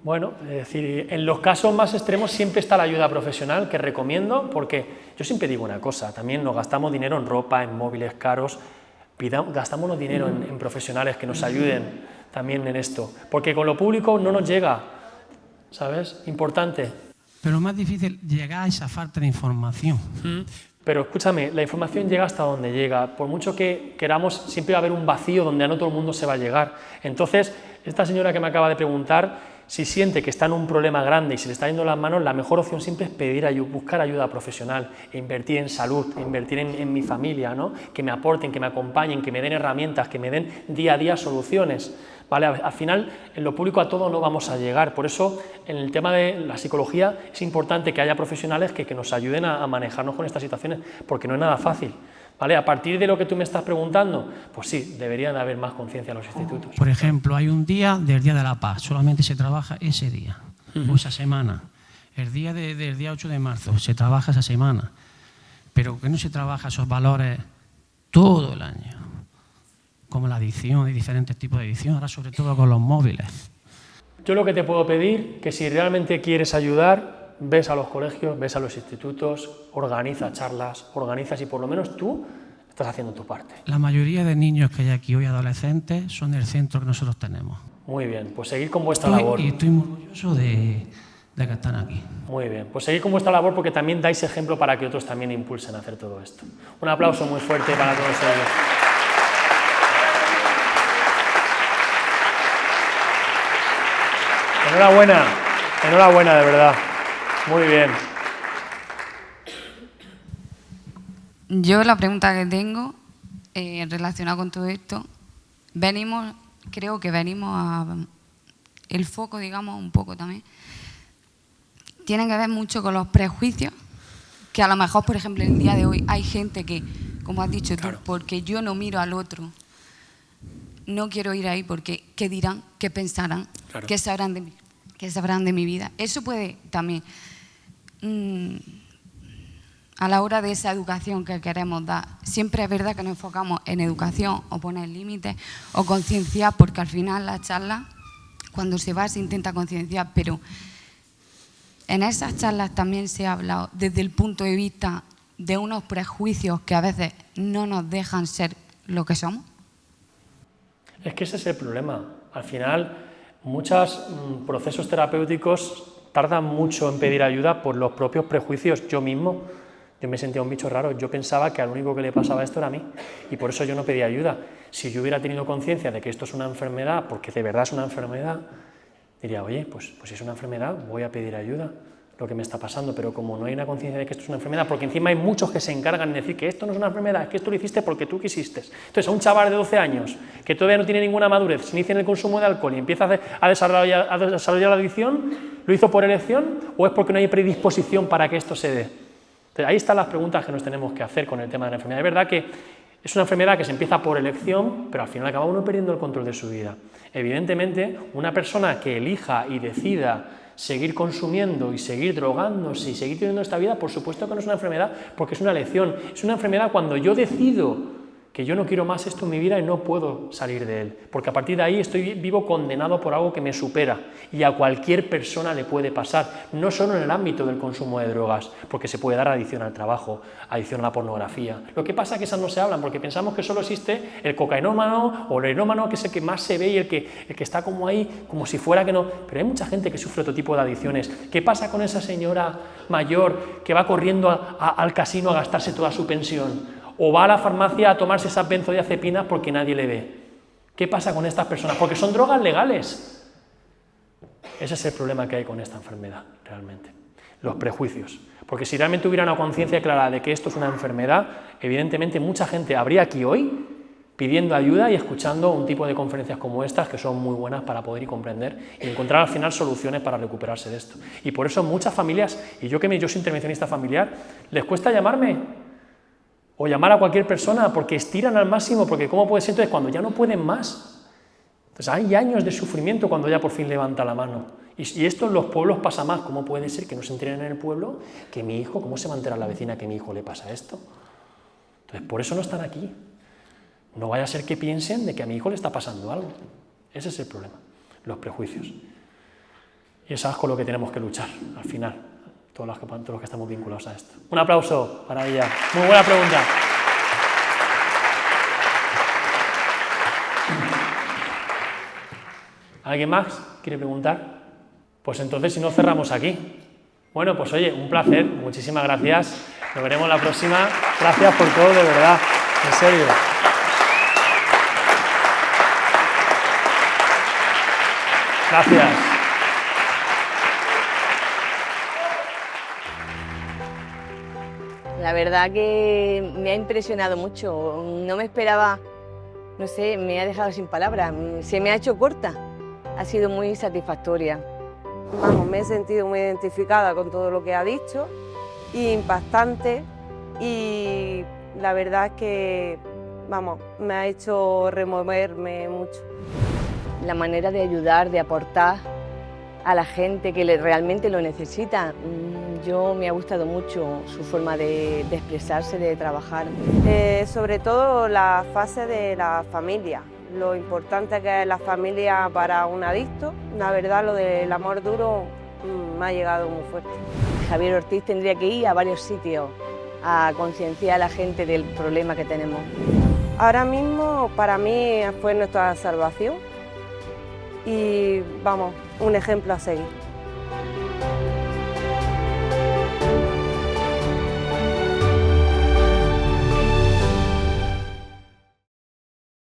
Bueno, es decir, en los casos más extremos siempre está la ayuda profesional, que recomiendo, porque yo siempre digo una cosa, también nos gastamos dinero en ropa, en móviles caros, gastámonos dinero en profesionales que nos ayuden también en esto, porque con lo público no nos llega, ¿sabes? Importante. Pero es más difícil llegar a esa falta de información. Pero escúchame, la información llega hasta donde llega. Por mucho que queramos, siempre va a haber un vacío donde no todo el mundo se va a llegar. Entonces, esta señora que me acaba de preguntar, si siente que está en un problema grande y se le está yendo las manos, la mejor opción siempre es pedir ayuda, buscar ayuda profesional, e invertir en salud, invertir en mi familia, ¿no? Que me aporten, que me acompañen, que me den herramientas, que me den día a día soluciones. ¿Vale? Al final, en lo público a todo no vamos a llegar. Por eso, en el tema de la psicología, es importante que haya profesionales que nos ayuden a manejarnos con estas situaciones, porque no es nada fácil. ¿Vale? A partir de lo que tú me estás preguntando, pues sí, deberían de haber más conciencia en los institutos. Por ejemplo, hay un día del Día de la Paz, solamente se trabaja ese día, o esa semana. El día del día 8 de marzo, se trabaja esa semana. Pero que no se trabaja esos valores todo el año, como la adicción y diferentes tipos de adicción, ahora sobre todo con los móviles. Yo lo que te puedo pedir, que si realmente quieres ayudar, ves a los colegios, ves a los institutos, organizas charlas, organizas y por lo menos tú estás haciendo tu parte. La mayoría de niños que hay aquí hoy, adolescentes, son el centro que nosotros tenemos. Muy bien, pues seguir con vuestra labor. Y estoy muy orgulloso de que están aquí. Muy bien, pues seguir con vuestra labor porque también dais ejemplo para que otros también impulsen a hacer todo esto. Un aplauso muy fuerte para todos ellos. Enhorabuena, enhorabuena de verdad. Muy bien. Yo la pregunta que tengo relacionada con todo esto, creo que venimos a el foco, digamos, un poco también, tiene que ver mucho con los prejuicios, que a lo mejor, por ejemplo, en el día de hoy hay gente que, como has dicho tú, porque yo no miro al otro, no quiero ir ahí porque ¿qué dirán? ¿Qué pensarán? Claro. ¿Qué sabrán de mi vida? Eso puede también, a la hora de esa educación que queremos dar, siempre es verdad que nos enfocamos en educación o poner límites o concienciar, porque al final la charla, cuando se va, se intenta concienciar, pero en esas charlas también se ha hablado desde el punto de vista de unos prejuicios que a veces no nos dejan ser lo que somos. Es que ese es el problema. Al final, muchos procesos terapéuticos tardan mucho en pedir ayuda por los propios prejuicios. Yo mismo, yo me sentía un bicho raro. Yo pensaba que al único que le pasaba esto era a mí y por eso yo no pedía ayuda. Si yo hubiera tenido conciencia de que esto es una enfermedad, porque de verdad es una enfermedad, diría, oye, pues si es una enfermedad, voy a pedir ayuda, lo que me está pasando, pero como no hay una conciencia de que esto es una enfermedad, porque encima hay muchos que se encargan de decir que esto no es una enfermedad, que esto lo hiciste porque tú quisiste. Entonces, a un chaval de 12 años, que todavía no tiene ninguna madurez, se inicia en el consumo de alcohol y empieza a desarrollar la adicción, ¿lo hizo por elección o es porque no hay predisposición para que esto se dé? Entonces, ahí están las preguntas que nos tenemos que hacer con el tema de la enfermedad. Es verdad que es una enfermedad que se empieza por elección, pero al final acaba uno perdiendo el control de su vida. Evidentemente, una persona que elija y decida seguir consumiendo y seguir drogándose y seguir teniendo esta vida, por supuesto que no es una enfermedad, porque es una elección. Es una enfermedad cuando yo decido que yo no quiero más esto en mi vida y no puedo salir de él, porque a partir de ahí estoy vivo condenado por algo que me supera y a cualquier persona le puede pasar, no solo en el ámbito del consumo de drogas, porque se puede dar adicción al trabajo, adicción a la pornografía. Lo que pasa es que esas no se hablan, porque pensamos que solo existe el cocainómano o el heroinómano, que es el que más se ve y el que está como ahí, como si fuera que no, pero hay mucha gente que sufre otro tipo de adicciones. ¿Qué pasa con esa señora mayor que va corriendo al casino a gastarse toda su pensión? O va a la farmacia a tomarse esas benzodiazepinas porque nadie le ve. ¿Qué pasa con estas personas? Porque son drogas legales. Ese es el problema que hay con esta enfermedad, realmente. Los prejuicios. Porque si realmente hubiera una conciencia clara de que esto es una enfermedad, evidentemente mucha gente habría aquí hoy pidiendo ayuda y escuchando un tipo de conferencias como estas, que son muy buenas para poder y comprender y encontrar al final soluciones para recuperarse de esto. Y por eso muchas familias, y yo soy intervencionista familiar, les cuesta llamarme o llamar a cualquier persona porque estiran al máximo, porque ¿cómo puede ser entonces cuando ya no pueden más? Entonces hay años de sufrimiento cuando ya por fin levanta la mano. Y esto en los pueblos pasa más. ¿Cómo puede ser que no se enteren en el pueblo que mi hijo, cómo se va a enterar la vecina que a mi hijo le pasa esto? Entonces por eso no están aquí. No vaya a ser que piensen de que a mi hijo le está pasando algo. Ese es el problema, los prejuicios. Y eso es con lo que tenemos que luchar al final. Todos los que estamos vinculados a esto. Un aplauso para ella. Muy buena pregunta. ¿Alguien más quiere preguntar? Pues entonces, si no, cerramos aquí. Bueno, pues oye, un placer. Muchísimas gracias. Nos veremos la próxima. Gracias por todo, de verdad. En serio. Gracias. La verdad que me ha impresionado mucho, no me esperaba, no sé, me ha dejado sin palabras, se me ha hecho corta, ha sido muy satisfactoria. Vamos, me he sentido muy identificada con todo lo que ha dicho, y impactante, y la verdad es que, vamos, me ha hecho removerme mucho. La manera de ayudar, de aportar a la gente que realmente lo necesita. Me ha gustado mucho su forma de expresarse, de trabajar. Sobre todo la fase de la familia, lo importante que es la familia para un adicto. La verdad, lo del amor duro me ha llegado muy fuerte. Javier Ortiz tendría que ir a varios sitios a concienciar a la gente del problema que tenemos. Ahora mismo para mí fue nuestra salvación y vamos, un ejemplo a seguir.